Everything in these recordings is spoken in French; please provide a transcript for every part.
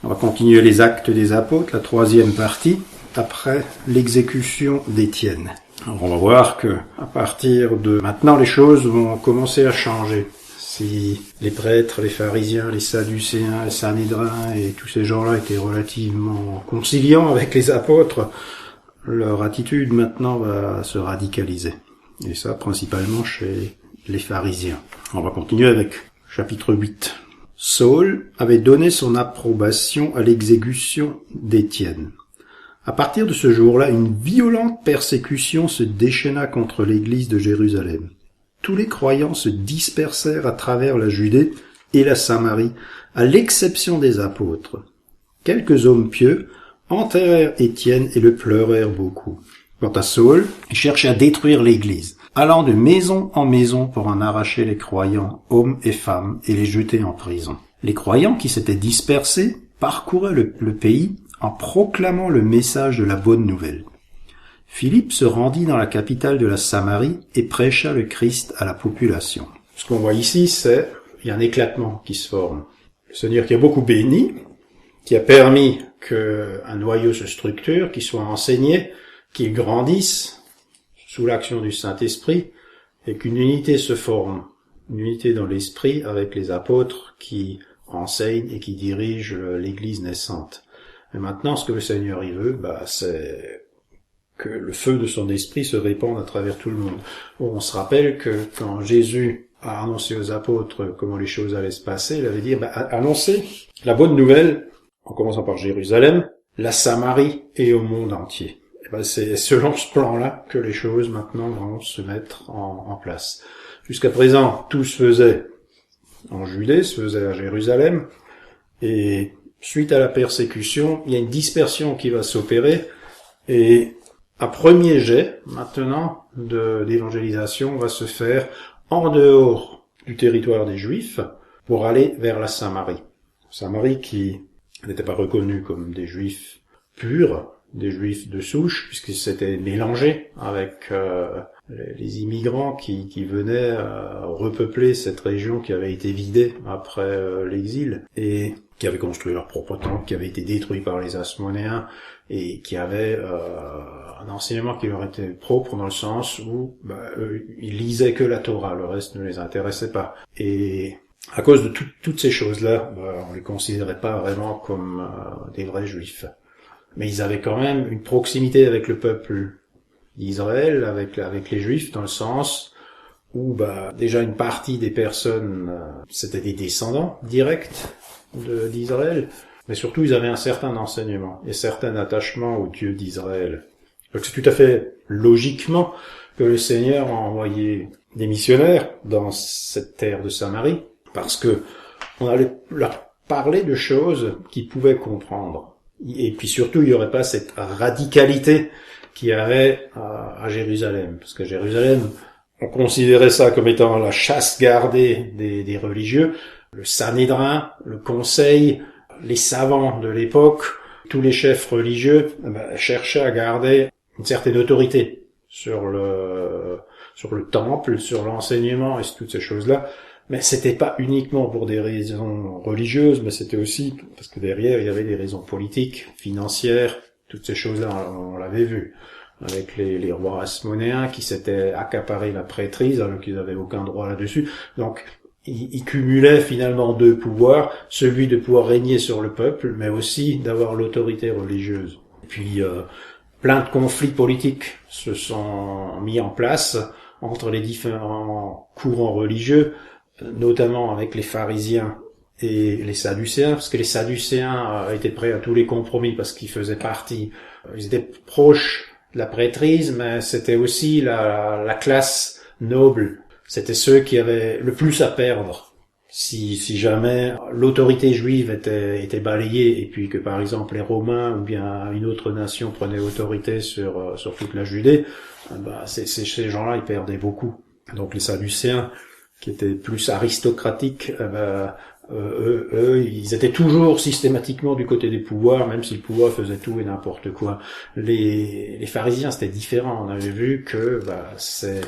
On va continuer les actes des apôtres, la troisième partie, après l'exécution d'Étienne. Alors on va voir que à partir de maintenant, les choses vont commencer à changer. Si les prêtres, les pharisiens, les sadducéens, les sanhédrins et tous ces gens-là étaient relativement conciliants avec les apôtres, leur attitude maintenant va se radicaliser. Et ça, principalement chez les pharisiens. On va continuer avec chapitre 8. Saül avait donné son approbation à l'exécution d'Étienne. À partir de ce jour-là, une violente persécution se déchaîna contre l'église de Jérusalem. Tous les croyants se dispersèrent à travers la Judée et la Samarie, à l'exception des apôtres. Quelques hommes pieux enterrèrent Étienne et le pleurèrent beaucoup. Quant à Saül, il cherchait à détruire l'église, allant de maison en maison pour en arracher les croyants, hommes et femmes, et les jeter en prison. Les croyants qui s'étaient dispersés parcouraient le pays en proclamant le message de la bonne nouvelle. Philippe se rendit dans la capitale de la Samarie et prêcha le Christ à la population. Ce qu'on voit ici, c'est il y a un éclatement qui se forme. Le Seigneur qui a beaucoup béni, qui a permis qu'un noyau se structure, qu'il soit enseigné, qu'il grandisse sous l'action du Saint-Esprit, et qu'une unité se forme, une unité dans l'esprit avec les apôtres qui enseignent et qui dirigent l'Église naissante. Et maintenant, ce que le Seigneur y veut, c'est que le feu de son esprit se répande à travers tout le monde. On se rappelle que quand Jésus a annoncé aux apôtres comment les choses allaient se passer, il avait dit, annoncez la bonne nouvelle, en commençant par Jérusalem, la Samarie et au monde entier. Et c'est selon ce plan-là que les choses maintenant vont se mettre en place. Jusqu'à présent, tout se faisait en Judée, se faisait à Jérusalem, et suite à la persécution, il y a une dispersion qui va s'opérer, et un premier jet, maintenant, d'évangélisation va se faire en dehors du territoire des Juifs pour aller vers la Samarie. Samarie qui n'était pas reconnue comme des Juifs purs, des Juifs de souche, puisqu'ils s'étaient mélangés avec les immigrants qui venaient repeupler cette région qui avait été vidée après l'exil et qui avaient construit leur propre temple, qui avait été détruit par les Asmonéens et qui avaient un enseignement qui leur était propre dans le sens où ils lisaient que la Torah, le reste ne les intéressait pas. Et à cause de toutes ces choses-là, on les considérait pas vraiment comme des vrais Juifs. Mais ils avaient quand même une proximité avec le peuple d'Israël, avec les Juifs, dans le sens où déjà une partie des personnes, c'était des descendants directs d'Israël, mais surtout ils avaient un certain enseignement et certain attachement au Dieu d'Israël. Donc c'est tout à fait logiquement que le Seigneur a envoyé des missionnaires dans cette terre de Samarie, parce que on allait leur parler de choses qu'ils pouvaient comprendre. Et puis surtout, il n'y aurait pas cette radicalité qu'il y avait à Jérusalem. Parce qu'à Jérusalem, on considérait ça comme étant la chasse gardée des religieux. Le Sanhédrin, le Conseil, les savants de l'époque, tous les chefs religieux cherchaient à garder une certaine autorité sur le temple, sur l'enseignement et toutes ces choses-là. Mais c'était pas uniquement pour des raisons religieuses, mais c'était aussi parce que derrière il y avait des raisons politiques, financières, toutes ces choses-là, on l'avait vu. Avec les rois asmonéens qui s'étaient accaparés la prêtrise alors qu'ils n'avaient aucun droit là-dessus. Donc ils cumulaient finalement deux pouvoirs, celui de pouvoir régner sur le peuple, mais aussi d'avoir l'autorité religieuse. Et puis plein de conflits politiques se sont mis en place entre les différents courants religieux, notamment avec les pharisiens et les sadducéens, parce que les sadducéens étaient prêts à tous les compromis parce qu'ils faisaient partie, ils étaient proches de la prêtrise, mais c'était aussi la classe noble, c'était ceux qui avaient le plus à perdre si jamais l'autorité juive était balayée et puis que par exemple les Romains ou bien une autre nation prenait autorité sur toute la Judée, ces gens-là ils perdaient beaucoup. Donc les sadducéens qui étaient plus aristocratiques, eux, ils étaient toujours systématiquement du côté des pouvoirs, même si le pouvoir faisait tout et n'importe quoi. Les pharisiens, c'était différent. On avait vu que c'est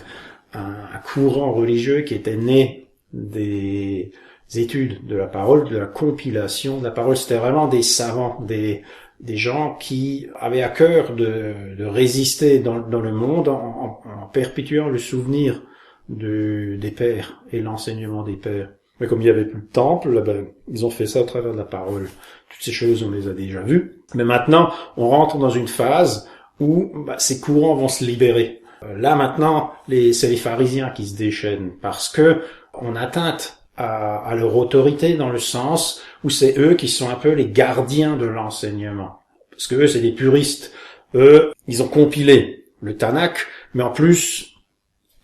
un courant religieux qui était né des études de la parole, de la compilation de la parole. C'était vraiment des savants, des gens qui avaient à cœur de résister dans le monde en perpétuant le souvenir des pères et l'enseignement des pères. Mais comme il n'y avait plus de temple, ils ont fait ça au travers de la parole. Toutes ces choses, on les a déjà vues. Mais maintenant, on rentre dans une phase où ces courants vont se libérer. Là, maintenant, c'est les pharisiens qui se déchaînent parce que on atteinte à leur autorité dans le sens où c'est eux qui sont un peu les gardiens de l'enseignement. Parce que eux, c'est des puristes. Eux, ils ont compilé le Tanakh, mais en plus,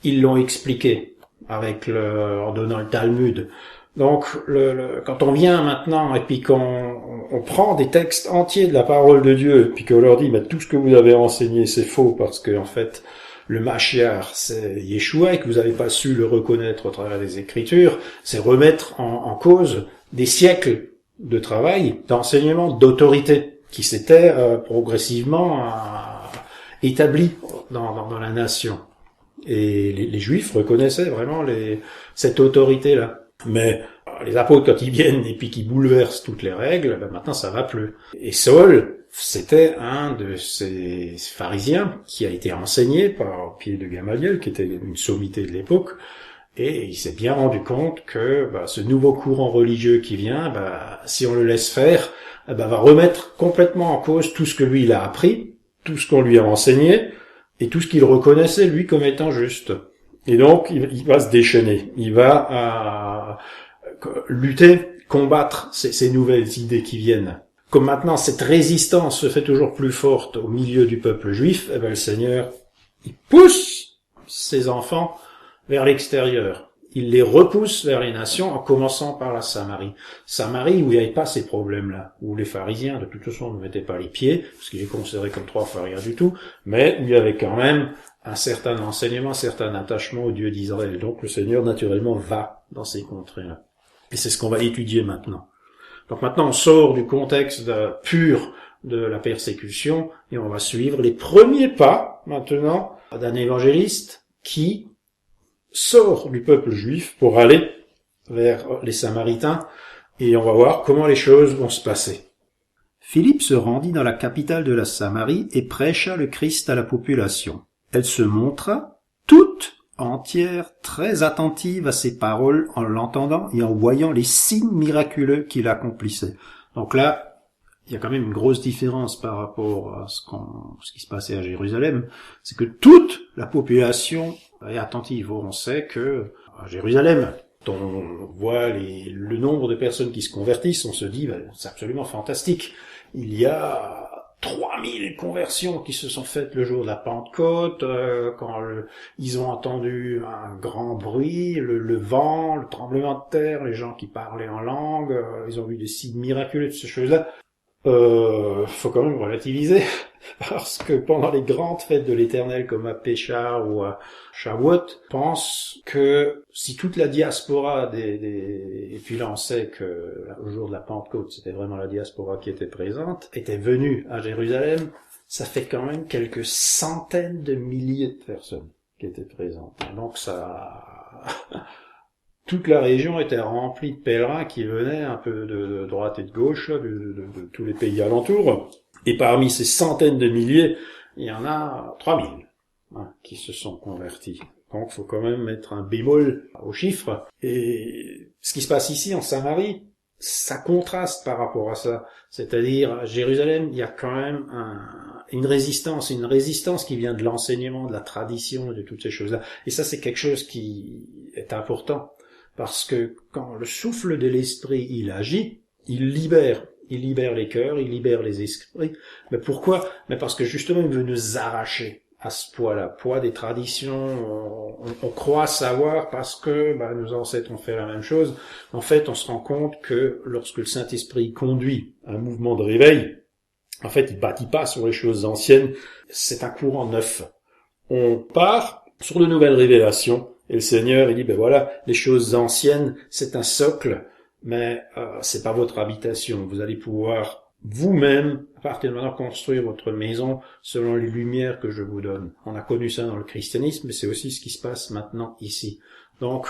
ils l'ont expliqué en donnant le Talmud. Donc, quand on vient maintenant et puis qu'on prend des textes entiers de la parole de Dieu, puis qu'on leur dit, tout ce que vous avez enseigné, c'est faux, parce que en fait, le Mashiach, c'est Yeshua, et que vous n'avez pas su le reconnaître au travers des Écritures, c'est remettre en cause des siècles de travail, d'enseignement, d'autorité, qui s'étaient progressivement établis dans la nation. Et les Juifs reconnaissaient vraiment cette autorité-là. Mais les apôtres, quand ils viennent et puis qu'ils bouleversent toutes les règles, maintenant ça va plus. Et Saul, c'était un de ces pharisiens qui a été enseigné par Pied de Gamaliel, qui était une sommité de l'époque, et il s'est bien rendu compte que ce nouveau courant religieux qui vient, si on le laisse faire, va remettre complètement en cause tout ce que lui il a appris, tout ce qu'on lui a enseigné, et tout ce qu'il reconnaissait lui comme étant juste. Et donc il va se déchaîner, il va lutter, combattre ces nouvelles idées qui viennent. Comme maintenant cette résistance se fait toujours plus forte au milieu du peuple juif, le Seigneur il pousse ses enfants vers l'extérieur. Il les repousse vers les nations en commençant par la Samarie. Samarie où il n'y avait pas ces problèmes-là, où les pharisiens de toute façon ne mettaient pas les pieds, parce qu'ils les considéraient comme trois fois rien du tout, mais où il y avait quand même un certain enseignement, un certain attachement au Dieu d'Israël. Donc le Seigneur naturellement va dans ces contrées-là. Et c'est ce qu'on va étudier maintenant. Donc maintenant on sort du contexte pur de la persécution et on va suivre les premiers pas maintenant d'un évangéliste qui sort du peuple juif pour aller vers les Samaritains et on va voir comment les choses vont se passer. Philippe se rendit dans la capitale de la Samarie et prêcha le Christ à la population. Elle se montra toute entière, très attentive à ses paroles en l'entendant et en voyant les signes miraculeux qu'il accomplissait. Donc là, il y a quand même une grosse différence par rapport à ce qui se passait à Jérusalem, c'est que toute la population est attentive. On sait que à Jérusalem, quand on voit le nombre de personnes qui se convertissent, on se dit c'est absolument fantastique. Il y a 3000 conversions qui se sont faites le jour de la Pentecôte, quand ils ont entendu un grand bruit, le vent, le tremblement de terre, les gens qui parlaient en langue, ils ont vu des signes miraculeux, toutes ces choses-là. Faut quand même relativiser, parce que pendant les grandes fêtes de l'Éternel, comme à Pécha ou à Shavuot, pense que si toute la diaspora et puis là on sait que au jour de la Pentecôte, c'était vraiment la diaspora qui était présente, était venue à Jérusalem, ça fait quand même quelques centaines de milliers de personnes qui étaient présentes. Donc ça... Toute la région était remplie de pèlerins qui venaient un peu de droite et de gauche, de tous les pays alentours. Et parmi ces centaines de milliers, il y en a 3000 qui se sont convertis. Donc il faut quand même mettre un bémol aux chiffres. Et ce qui se passe ici en Samarie, ça contraste par rapport à ça. C'est-à-dire, à Jérusalem, il y a quand même une résistance qui vient de l'enseignement, de la tradition et de toutes ces choses-là. Et ça, c'est quelque chose qui est important. Parce que quand le souffle de l'esprit, il agit, il libère les cœurs, il libère les esprits. Mais pourquoi? Mais parce que justement, il veut nous arracher à ce poids-là, poids des traditions. On croit savoir parce que nos ancêtres ont fait la même chose. En fait, on se rend compte que lorsque le Saint-Esprit conduit un mouvement de réveil, en fait, il bâtit pas sur les choses anciennes. C'est un courant neuf. On part sur de nouvelles révélations. Et le Seigneur, il dit, voilà, les choses anciennes, c'est un socle, mais c'est pas votre habitation. Vous allez pouvoir vous-même, à partir de maintenant, construire votre maison selon les lumières que je vous donne. On a connu ça dans le christianisme, mais c'est aussi ce qui se passe maintenant ici. Donc,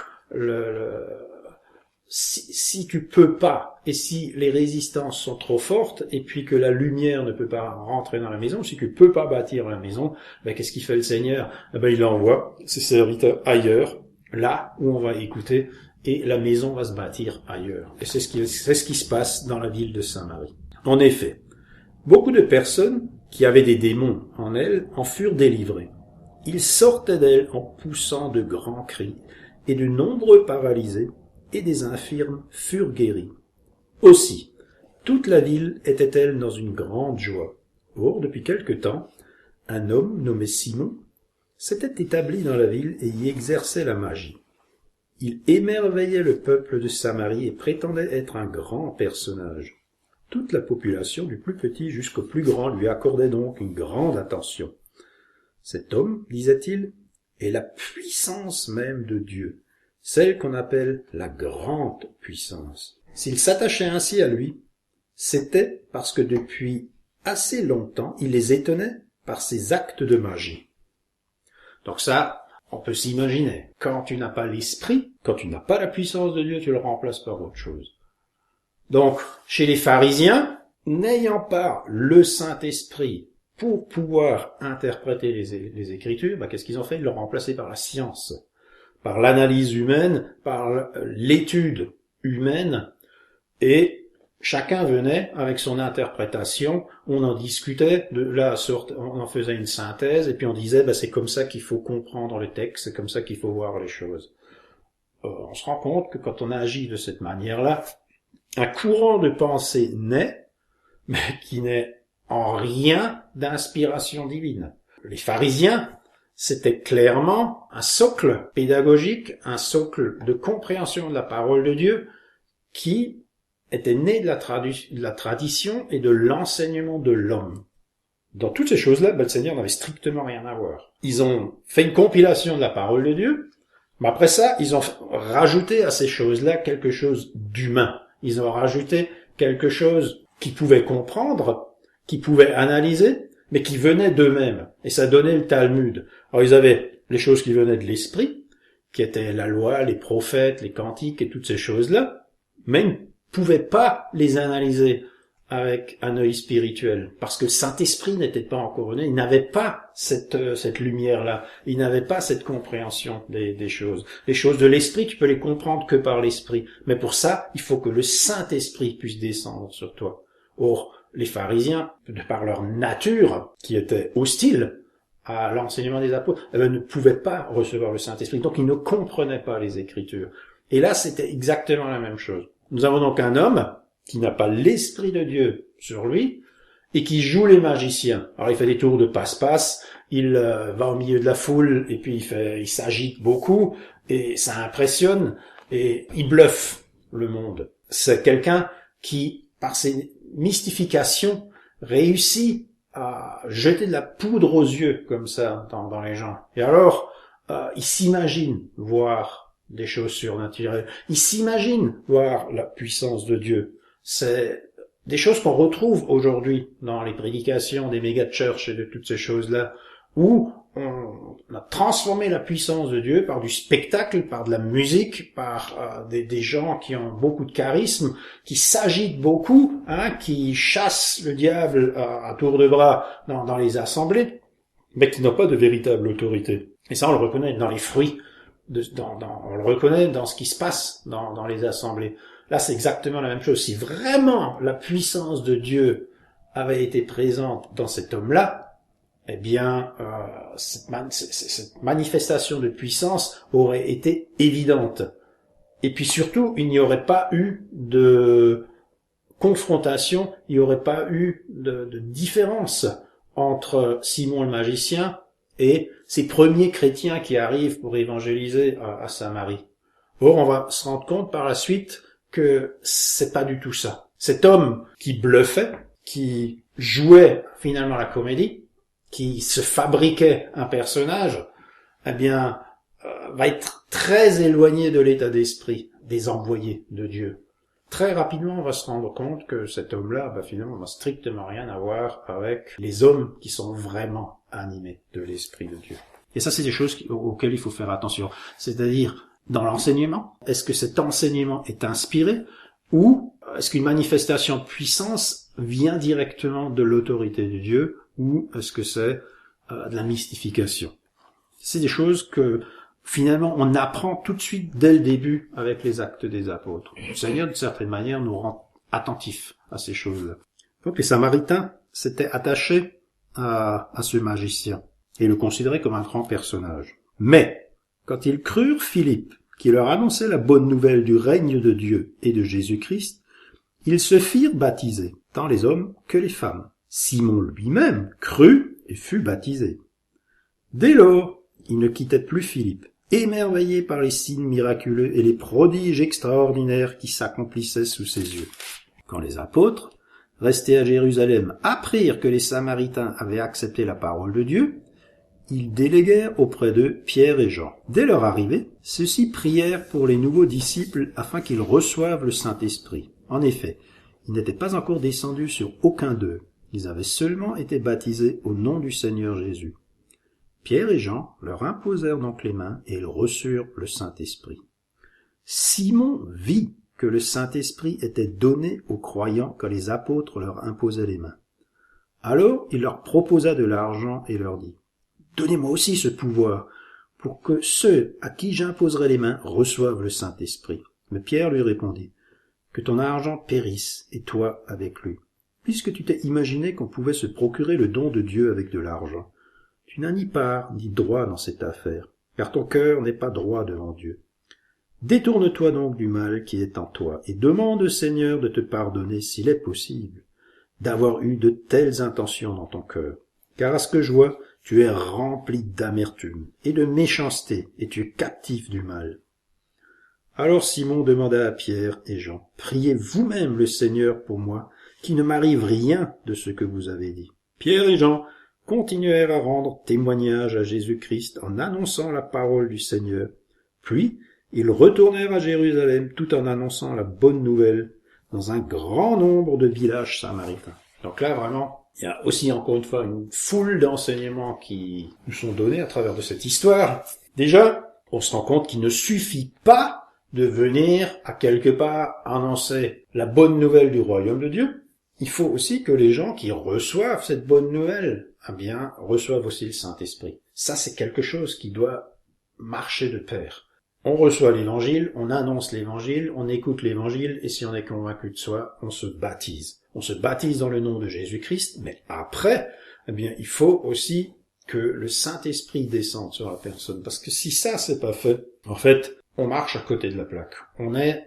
si tu peux pas, et si les résistances sont trop fortes, et puis que la lumière ne peut pas rentrer dans la maison, si tu peux pas bâtir la maison, qu'est-ce qu'il fait le Seigneur? Il envoie ses serviteurs ailleurs, là où on va écouter, et la maison va se bâtir ailleurs. Et c'est ce qui se passe dans la ville de Samarie. En effet, beaucoup de personnes qui avaient des démons en elles en furent délivrées. Ils sortaient d'elles en poussant de grands cris, et de nombreux paralysés et des infirmes furent guéris. Aussi, toute la ville était-elle dans une grande joie. Or, depuis quelque temps, un homme nommé Simon s'était établi dans la ville et y exerçait la magie. Il émerveillait le peuple de Samarie et prétendait être un grand personnage. Toute la population, du plus petit jusqu'au plus grand, lui accordait donc une grande attention. Cet homme, disait-il, est la puissance même de Dieu, celle qu'on appelle la grande puissance. S'il s'attachait ainsi à lui, c'était parce que depuis assez longtemps, il les étonnait par ses actes de magie. Donc ça, on peut s'imaginer. Quand tu n'as pas l'esprit, quand tu n'as pas la puissance de Dieu, tu le remplaces par autre chose. Donc, chez les pharisiens, n'ayant pas le Saint-Esprit pour pouvoir interpréter les Écritures, qu'est-ce qu'ils ont fait? Ils l'ont remplacé par la science, par l'analyse humaine, par l'étude humaine, et chacun venait avec son interprétation, on en discutait, de la sorte, on en faisait une synthèse, et puis on disait, c'est comme ça qu'il faut comprendre le texte, c'est comme ça qu'il faut voir les choses. On se rend compte que quand on agit de cette manière-là, un courant de pensée naît, mais qui n'est en rien d'inspiration divine. Les pharisiens, c'était clairement un socle pédagogique, un socle de compréhension de la parole de Dieu qui était né de la tradition et de l'enseignement de l'homme. Dans toutes ces choses-là, le Seigneur n'avait strictement rien à voir. Ils ont fait une compilation de la parole de Dieu, mais après ça, ils ont rajouté à ces choses-là quelque chose d'humain. Ils ont rajouté quelque chose qu'ils pouvaient comprendre, qu'ils pouvaient analyser, mais qui venait d'eux-mêmes. Et ça donnait le Talmud. Alors ils avaient les choses qui venaient de l'esprit, qui étaient la loi, les prophètes, les cantiques et toutes ces choses-là, mais ils ne pouvaient pas les analyser avec un œil spirituel, parce que le Saint-Esprit n'était pas encore venu, il n'avait pas cette lumière-là, il n'avait pas cette compréhension des choses. Les choses de l'Esprit, tu peux les comprendre que par l'Esprit, mais pour ça, il faut que le Saint-Esprit puisse descendre sur toi. Or, les pharisiens, de par leur nature, qui était hostile à l'enseignement des apôtres, ne pouvaient pas recevoir le Saint-Esprit, donc ils ne comprenaient pas les Écritures. Et là, c'était exactement la même chose. Nous avons donc un homme qui n'a pas l'Esprit de Dieu sur lui, et qui joue les magiciens. Alors il fait des tours de passe-passe, il va au milieu de la foule, et puis il s'agite beaucoup, et ça impressionne, et il bluffe le monde. C'est quelqu'un qui, par ses mystifications, réussit à jeter de la poudre aux yeux, comme ça, dans les gens. Et alors, il s'imagine voir des choses surnaturelles, il s'imagine voir la puissance de Dieu. C'est des choses qu'on retrouve aujourd'hui dans les prédications des méga-churches et de toutes ces choses-là, où on a transformé la puissance de Dieu par du spectacle, par de la musique, par des gens qui ont beaucoup de charisme, qui s'agitent beaucoup, qui chassent le diable à tour de bras dans les assemblées, mais qui n'ont pas de véritable autorité. Et ça, on le reconnaît dans les fruits, on le reconnaît dans ce qui se passe dans les assemblées. Là, c'est exactement la même chose. Si vraiment la puissance de Dieu avait été présente dans cet homme-là, eh bien, cette manifestation de puissance aurait été évidente. Et puis surtout, il n'y aurait pas eu de confrontation, il n'y aurait pas eu de différence entre Simon le magicien et ces premiers chrétiens qui arrivent pour évangéliser à Samarie. Or, on va se rendre compte par la suite que c'est pas du tout ça. Cet homme qui bluffait, qui jouait finalement la comédie, qui se fabriquait un personnage, eh bien, va être très éloigné de l'état d'esprit des envoyés de Dieu. Très rapidement, on va se rendre compte que cet homme-là, finalement, n'a strictement rien à voir avec les hommes qui sont vraiment animés de l'Esprit de Dieu. Et ça, c'est des choses auxquelles il faut faire attention. C'est-à-dire, dans l'enseignement? Est-ce que cet enseignement est inspiré? Ou est-ce qu'une manifestation de puissance vient directement de l'autorité de Dieu? Ou est-ce que c'est de la mystification? C'est des choses que finalement on apprend tout de suite dès le début avec les actes des apôtres. Le Seigneur, d'une certaine manière, nous rend attentifs à ces choses-là. Donc les Samaritains s'étaient attachés à ce magicien et le considéraient comme un grand personnage. Mais quand ils crurent Philippe, qui leur annonçait la bonne nouvelle du règne de Dieu et de Jésus-Christ, ils se firent baptiser, tant les hommes que les femmes. Simon lui-même crut et fut baptisé. Dès lors, il ne quittait plus Philippe, émerveillé par les signes miraculeux et les prodiges extraordinaires qui s'accomplissaient sous ses yeux. Quand les apôtres, restés à Jérusalem, apprirent que les Samaritains avaient accepté la parole de Dieu, ils déléguèrent auprès d'eux Pierre et Jean. Dès leur arrivée, ceux-ci prièrent pour les nouveaux disciples afin qu'ils reçoivent le Saint-Esprit. En effet, ils n'étaient pas encore descendus sur aucun d'eux. Ils avaient seulement été baptisés au nom du Seigneur Jésus. Pierre et Jean leur imposèrent donc les mains et ils reçurent le Saint-Esprit. Simon vit que le Saint-Esprit était donné aux croyants quand les apôtres leur imposaient les mains. Alors il leur proposa de l'argent et leur dit : « Donnez-moi aussi ce pouvoir, pour que ceux à qui j'imposerai les mains reçoivent le Saint-Esprit. » Mais Pierre lui répondit : « Que ton argent périsse, et toi avec lui, puisque tu t'es imaginé qu'on pouvait se procurer le don de Dieu avec de l'argent. Tu n'as ni part ni droit dans cette affaire, car ton cœur n'est pas droit devant Dieu. Détourne-toi donc du mal qui est en toi, et demande au Seigneur de te pardonner s'il est possible, d'avoir eu de telles intentions dans ton cœur. Car à ce que je vois, tu es rempli d'amertume et de méchanceté, et tu es captif du mal. » Alors Simon demanda à Pierre et Jean : « Priez vous-même le Seigneur pour moi, qu'il ne m'arrive rien de ce que vous avez dit. » Pierre et Jean continuèrent à rendre témoignage à Jésus-Christ en annonçant la parole du Seigneur. Puis, ils retournèrent à Jérusalem tout en annonçant la bonne nouvelle dans un grand nombre de villages samaritains. Donc là, vraiment, il y a aussi, encore une fois, une foule d'enseignements qui nous sont donnés à travers de cette histoire. Déjà, on se rend compte qu'il ne suffit pas de venir à quelque part annoncer la bonne nouvelle du royaume de Dieu. Il faut aussi que les gens qui reçoivent cette bonne nouvelle, reçoivent aussi le Saint-Esprit. Ça, c'est quelque chose qui doit marcher de pair. On reçoit l'évangile, on annonce l'évangile, on écoute l'évangile, et si on est convaincu de soi, on se baptise. On se baptise dans le nom de Jésus-Christ, mais après, il faut aussi que le Saint-Esprit descende sur la personne. Parce que si ça, c'est pas fait, en fait, on marche à côté de la plaque. On est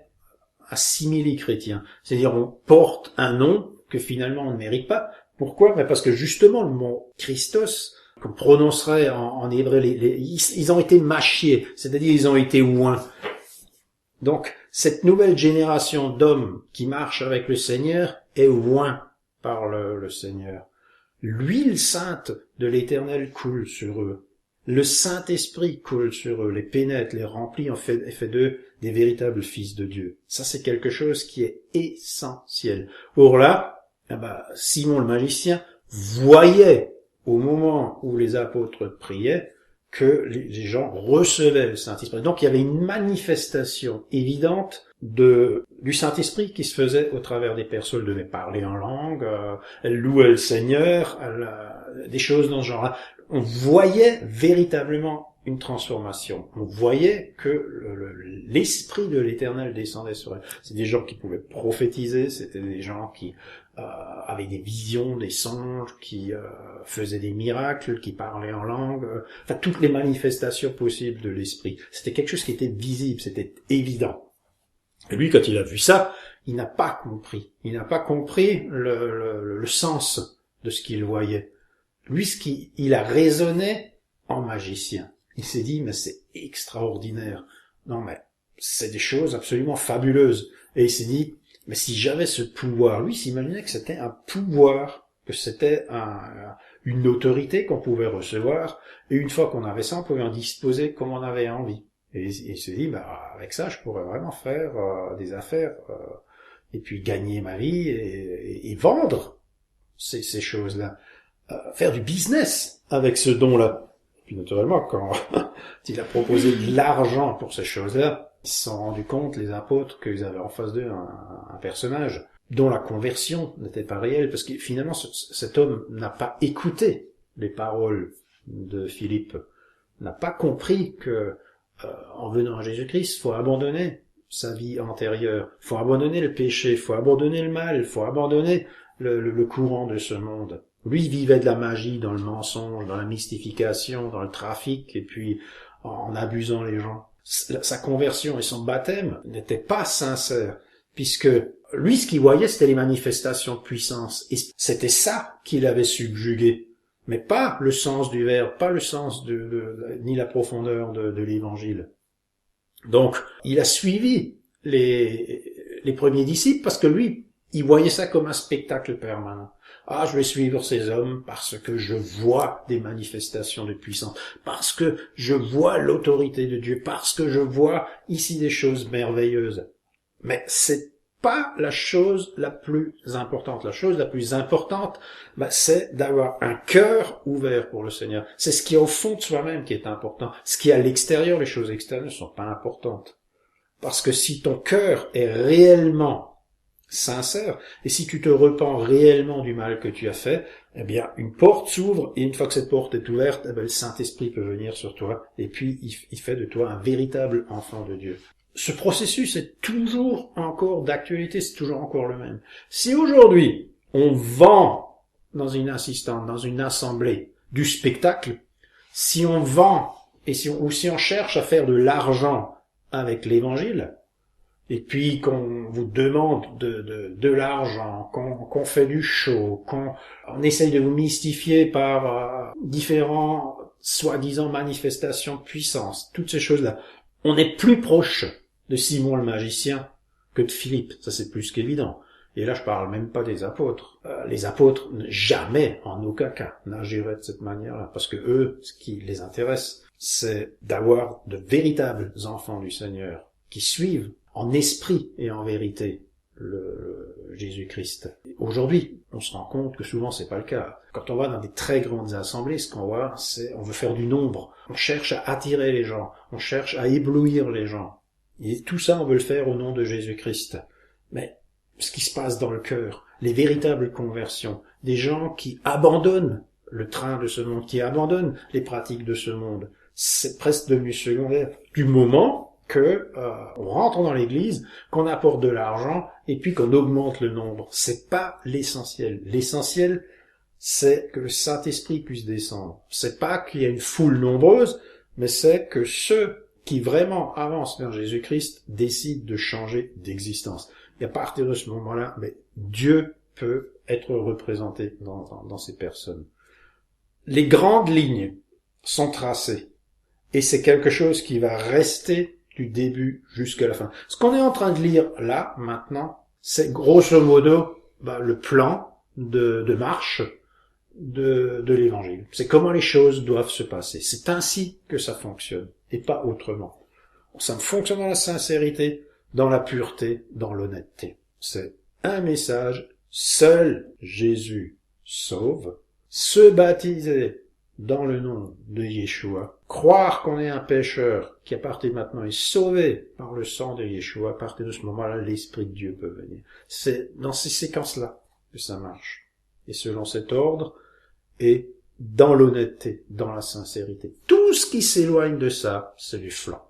un simili-chrétien. C'est-à-dire, on porte un nom que finalement on ne mérite pas. Pourquoi? Parce que justement, le mot Christos, qu'on prononcerait en hébreu, ils ont été mâchiés, c'est-à-dire ils ont été oints. Donc, cette nouvelle génération d'hommes qui marchent avec le Seigneur est oint par le Seigneur. L'huile sainte de l'Éternel coule sur eux. Le Saint-Esprit coule sur eux, les pénètre, les remplit, fait d'eux des véritables fils de Dieu. Ça, c'est quelque chose qui est essentiel. Or là, Simon le magicien voyait au moment où les apôtres priaient que les gens recevaient le Saint-Esprit. Donc il y avait une manifestation évidente du Saint-Esprit qui se faisait au travers des personnes. Elles devaient parler en langue, elles louaient le Seigneur, des choses dans ce genre-là. On voyait véritablement une transformation. On voyait que l'Esprit de l'Éternel descendait sur elles. C'est des gens qui pouvaient prophétiser, c'était des gens qui avaient des visions, des songes, qui faisaient des miracles, qui parlaient en langue, toutes les manifestations possibles de l'Esprit. C'était quelque chose qui était visible, c'était évident. Et lui, quand il a vu ça, il n'a pas compris. Il n'a pas compris le sens de ce qu'il voyait. Lui, il a raisonné en magicien. Il s'est dit, mais c'est extraordinaire. Non, mais c'est des choses absolument fabuleuses. Et il s'est dit, mais si j'avais ce pouvoir, lui, il s'imaginait que c'était un pouvoir, que c'était une autorité qu'on pouvait recevoir. Et une fois qu'on avait ça, on pouvait en disposer comme on avait envie. Et il se dit, avec ça, je pourrais vraiment faire des affaires, et puis gagner ma vie et vendre ces choses-là. Faire du business avec ce don-là. Puis naturellement, quand il a proposé de l'argent pour ces choses-là, ils se sont rendus compte, les apôtres, qu'ils avaient en face d'eux un personnage dont la conversion n'était pas réelle, parce que finalement, cet homme n'a pas écouté les paroles de Philippe, n'a pas compris que en venant à Jésus-Christ, faut abandonner sa vie antérieure, faut abandonner le péché, faut abandonner le mal, faut abandonner le courant de ce monde. Lui vivait de la magie, dans le mensonge, dans la mystification, dans le trafic, et puis en abusant les gens. Sa conversion et son baptême n'étaient pas sincères, puisque lui, ce qu'il voyait, c'était les manifestations de puissance, et c'était ça qui l'avait subjugué. Mais pas le sens du verbe, pas le sens ni la profondeur de l'évangile. Donc, il a suivi les premiers disciples parce que lui, il voyait ça comme un spectacle permanent. Ah, je vais suivre ces hommes parce que je vois des manifestations de puissance, parce que je vois l'autorité de Dieu, parce que je vois ici des choses merveilleuses. Mais c'est pas la chose la plus importante. La chose la plus importante, c'est d'avoir un cœur ouvert pour le Seigneur. C'est ce qui est au fond de soi-même qui est important. Ce qui est à l'extérieur, les choses extérieures ne sont pas importantes. Parce que si ton cœur est réellement sincère, et si tu te repens réellement du mal que tu as fait, eh bien, une porte s'ouvre, et une fois que cette porte est ouverte, eh bien, le Saint-Esprit peut venir sur toi, et puis il fait de toi un véritable enfant de Dieu. Ce processus est toujours encore d'actualité, c'est toujours encore le même. Si aujourd'hui, on vend dans une assistante, dans une assemblée, du spectacle, si on vend, ou si on cherche à faire de l'argent avec l'évangile, et puis qu'on vous demande de l'argent, qu'on fait du show, qu'on essaye de vous mystifier par différents soi-disant manifestations de puissance, toutes ces choses-là, on est plus proche de Simon le magicien que de Philippe, ça c'est plus qu'évident. Et là je parle même pas des apôtres. Les apôtres jamais, en aucun cas, n'agiraient de cette manière-là, parce que eux, ce qui les intéresse, c'est d'avoir de véritables enfants du Seigneur, qui suivent en esprit et en vérité le Jésus-Christ. Aujourd'hui, on se rend compte que souvent c'est pas le cas. Quand on va dans des très grandes assemblées, ce qu'on voit, c'est on veut faire du nombre. On cherche à attirer les gens, on cherche à éblouir les gens. Et tout ça, on veut le faire au nom de Jésus-Christ. Mais ce qui se passe dans le cœur, les véritables conversions, des gens qui abandonnent le train de ce monde, qui abandonnent les pratiques de ce monde, c'est presque devenu secondaire. Du moment que on rentre dans l'église, qu'on apporte de l'argent et puis qu'on augmente le nombre. C'est pas l'essentiel. L'essentiel, c'est que le Saint-Esprit puisse descendre. C'est pas qu'il y ait une foule nombreuse, mais c'est que ceux qui vraiment avancent vers Jésus-Christ décident de changer d'existence. Et à partir de ce moment-là, Dieu peut être représenté dans ces personnes. Les grandes lignes sont tracées. Et c'est quelque chose qui va rester du début jusqu'à la fin. Ce qu'on est en train de lire là, maintenant, c'est grosso modo le plan de marche de l'évangile. C'est comment les choses doivent se passer. C'est ainsi que ça fonctionne, et pas autrement. Ça fonctionne dans la sincérité, dans la pureté, dans l'honnêteté. C'est un message, seul Jésus sauve, se baptiser dans le nom de Yeshua, croire qu'on est un pécheur qui à partir de maintenant est sauvé par le sang de Yeshua, à partir de ce moment-là, l'Esprit de Dieu peut venir. C'est dans ces séquences-là que ça marche. Et selon cet ordre, et dans l'honnêteté, dans la sincérité. Tout ce qui s'éloigne de ça, c'est du flan.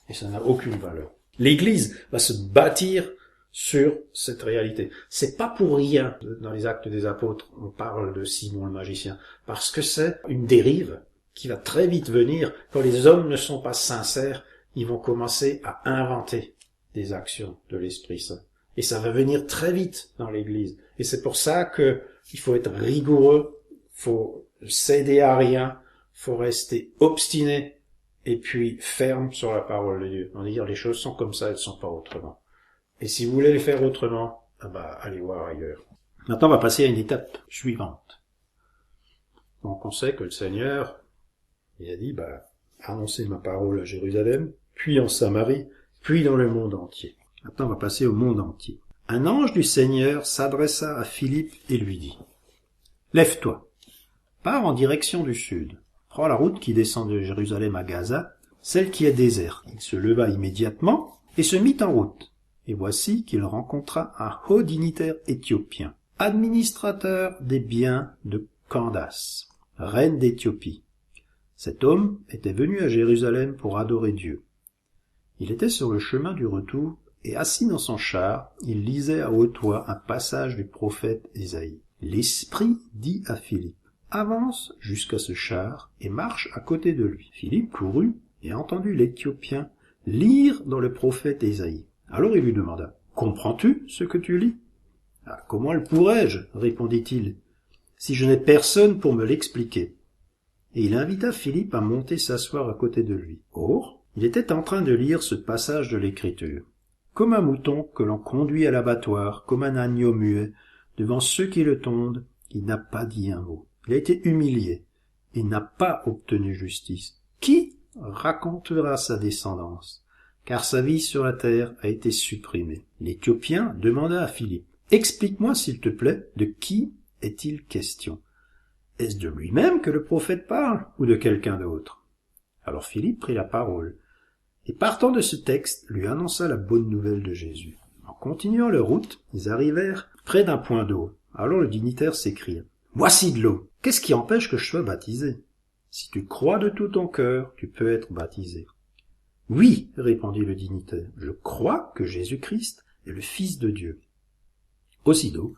Et ça n'a aucune valeur. L'Église va se bâtir sur cette réalité. C'est pas pour rien, dans les Actes des Apôtres, on parle de Simon le magicien, parce que c'est une dérive qui va très vite venir. Quand les hommes ne sont pas sincères, ils vont commencer à inventer des actions de l'Esprit Saint. Et ça va venir très vite dans l'Église. Et c'est pour ça que il faut être rigoureux, faut céder à rien, faut rester obstiné, et puis ferme sur la parole de Dieu. On va dire les choses sont comme ça, elles sont pas autrement. Et si vous voulez les faire autrement, allez voir ailleurs. Maintenant, on va passer à une étape suivante. Donc, on sait que le Seigneur, il a dit, annoncez ma parole à Jérusalem, puis en Samarie, puis dans le monde entier. Maintenant, on va passer au monde entier. Un ange du Seigneur s'adressa à Philippe et lui dit, lève-toi, pars en direction du sud, prend la route qui descend de Jérusalem à Gaza, celle qui est déserte. Il se leva immédiatement et se mit en route. Et voici qu'il rencontra un haut dignitaire éthiopien, administrateur des biens de Candace, reine d'Éthiopie. Cet homme était venu à Jérusalem pour adorer Dieu. Il était sur le chemin du retour, et assis dans son char, il lisait à haute voix un passage du prophète Ésaïe. L'Esprit dit à Philippe, « Avance jusqu'à ce char et marche à côté de lui. » Philippe courut et entendit l'Éthiopien lire dans le prophète Ésaïe. Alors il lui demanda, « Comprends-tu ce que tu lis ?»« Comment le pourrais-je » répondit-il, « si je n'ai personne pour me l'expliquer. » Et il invita Philippe à monter s'asseoir à côté de lui. Or, il était en train de lire ce passage de l'Écriture. Comme un mouton que l'on conduit à l'abattoir, comme un agneau muet, devant ceux qui le tondent, il n'a pas dit un mot. Il a été humilié et n'a pas obtenu justice. Qui racontera sa descendance? Car sa vie sur la terre a été supprimée. L'Éthiopien demanda à Philippe, « Explique-moi, s'il te plaît, de qui est-il question? Est-ce de lui-même que le prophète parle, ou de quelqu'un d'autre ?» Alors Philippe prit la parole, et partant de ce texte, lui annonça la bonne nouvelle de Jésus. En continuant leur route, ils arrivèrent près d'un point d'eau. Alors le dignitaire s'écria, « Voici de l'eau. Qu'est-ce qui empêche que je sois baptisé? Si tu crois de tout ton cœur, tu peux être baptisé. » « Oui, répondit le dignitaire, je crois que Jésus-Christ est le Fils de Dieu. » Aussitôt,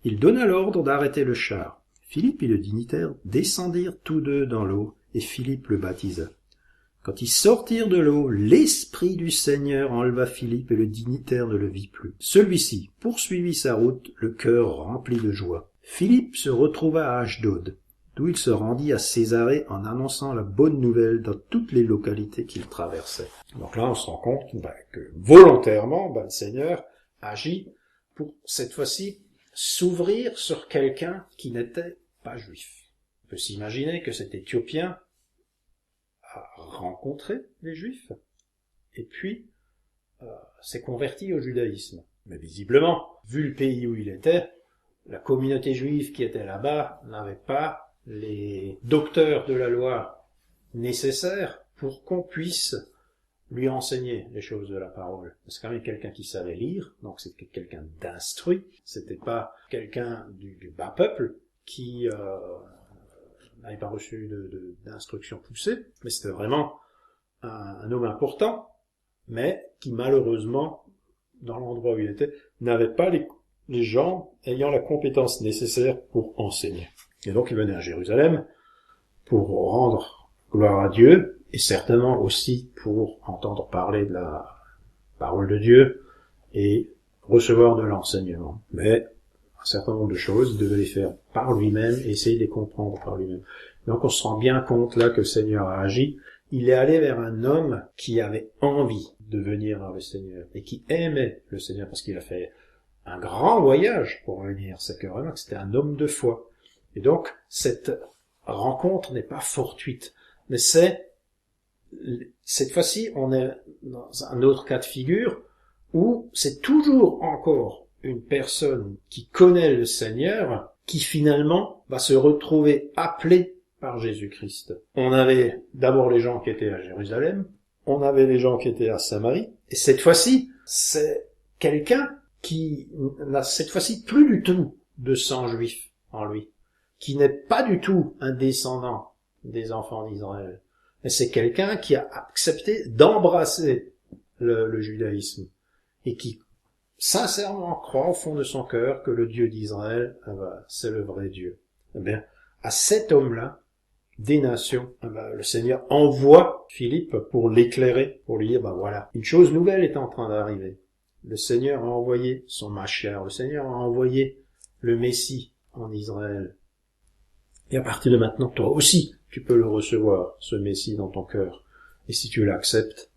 il donna l'ordre d'arrêter le char. Philippe et le dignitaire descendirent tous deux dans l'eau, et Philippe le baptisa. Quand ils sortirent de l'eau, l'Esprit du Seigneur enleva Philippe et le dignitaire ne le vit plus. Celui-ci poursuivit sa route, le cœur rempli de joie. Philippe se retrouva à Ashdod, d'où il se rendit à Césarée en annonçant la bonne nouvelle dans toutes les localités qu'il traversait. Donc là, on se rend compte que volontairement, le Seigneur agit pour, cette fois-ci, s'ouvrir sur quelqu'un qui n'était pas juif. On peut s'imaginer que cet Éthiopien a rencontré les Juifs et puis s'est converti au judaïsme. Mais visiblement, vu le pays où il était, la communauté juive qui était là-bas n'avait pas les docteurs de la loi nécessaires pour qu'on puisse lui enseigner les choses de la parole. C'est quand même quelqu'un qui savait lire, donc c'était quelqu'un d'instruit, c'était pas quelqu'un du bas peuple qui n'avait pas reçu d'instruction poussée, mais c'était vraiment un homme important, mais qui malheureusement, dans l'endroit où il était, n'avait pas les gens ayant la compétence nécessaire pour enseigner. Et donc il venait à Jérusalem pour rendre gloire à Dieu, et certainement aussi pour entendre parler de la parole de Dieu et recevoir de l'enseignement. Mais un certain nombre de choses, il devait les faire par lui-même et essayer de les comprendre par lui-même. Donc on se rend bien compte là que le Seigneur a agi. Il est allé vers un homme qui avait envie de venir vers le Seigneur et qui aimait le Seigneur parce qu'il a fait un grand voyage pour venir. C'est que vraiment que c'était un homme de foi. Et donc cette rencontre n'est pas fortuite, mais cette fois-ci on est dans un autre cas de figure où c'est toujours encore une personne qui connaît le Seigneur qui finalement va se retrouver appelée par Jésus-Christ. On avait d'abord les gens qui étaient à Jérusalem, on avait les gens qui étaient à Samarie, et cette fois-ci, c'est quelqu'un qui n'a cette fois-ci plus du tout de sang juif en lui, qui n'est pas du tout un descendant des enfants d'Israël. Mais c'est quelqu'un qui a accepté d'embrasser le judaïsme et qui sincèrement croit au fond de son cœur que le Dieu d'Israël, c'est le vrai Dieu. Eh bien, à cet homme-là, des nations, le Seigneur envoie Philippe pour l'éclairer, pour lui dire, voilà, une chose nouvelle est en train d'arriver. Le Seigneur a envoyé son Mashiach, le Seigneur a envoyé le Messie en Israël. Et à partir de maintenant, toi aussi, tu peux le recevoir, ce Messie dans ton cœur. Et si tu l'acceptes,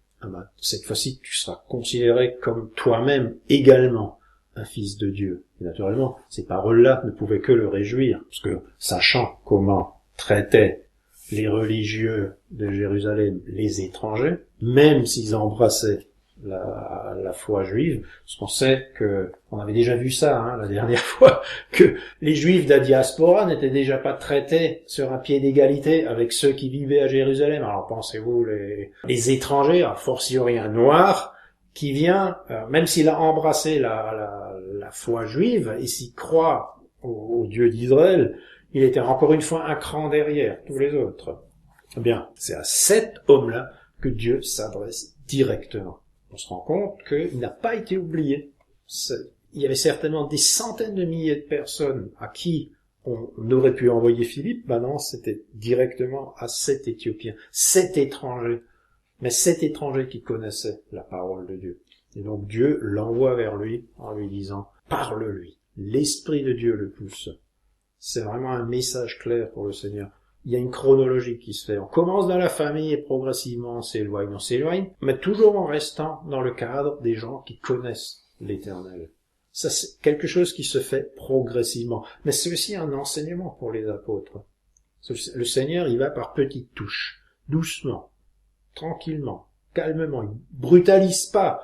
cette fois-ci, tu seras considéré comme toi-même également un fils de Dieu. Et naturellement, ces paroles-là ne pouvaient que le réjouir, parce que, sachant comment traitaient les religieux de Jérusalem les étrangers, même s'ils embrassaient la foi juive, parce qu'on sait que, on avait déjà vu ça la dernière fois, que les Juifs de la diaspora n'étaient déjà pas traités sur un pied d'égalité avec ceux qui vivaient à Jérusalem. Alors pensez-vous les étrangers, a fortiori un noir, qui vient, même s'il a embrassé la foi juive et s'il croit au Dieu d'Israël, il était encore une fois un cran derrière tous les autres. Eh bien, c'est à cet homme-là que Dieu s'adresse directement. On se rend compte qu'il n'a pas été oublié. Il y avait certainement des centaines de milliers de personnes à qui on aurait pu envoyer Philippe. Ben non, c'était directement à cet Éthiopien, cet étranger. Mais cet étranger qui connaissait la parole de Dieu. Et donc Dieu l'envoie vers lui en lui disant « Parle-lui ». L'Esprit de Dieu le pousse. C'est vraiment un message clair pour le Seigneur. Il y a une chronologie qui se fait. On commence dans la famille et progressivement on s'éloigne, mais toujours en restant dans le cadre des gens qui connaissent l'Éternel. Ça, c'est quelque chose qui se fait progressivement. Mais c'est aussi un enseignement pour les apôtres. Le Seigneur, il va par petites touches, doucement, tranquillement, calmement. Il brutalise pas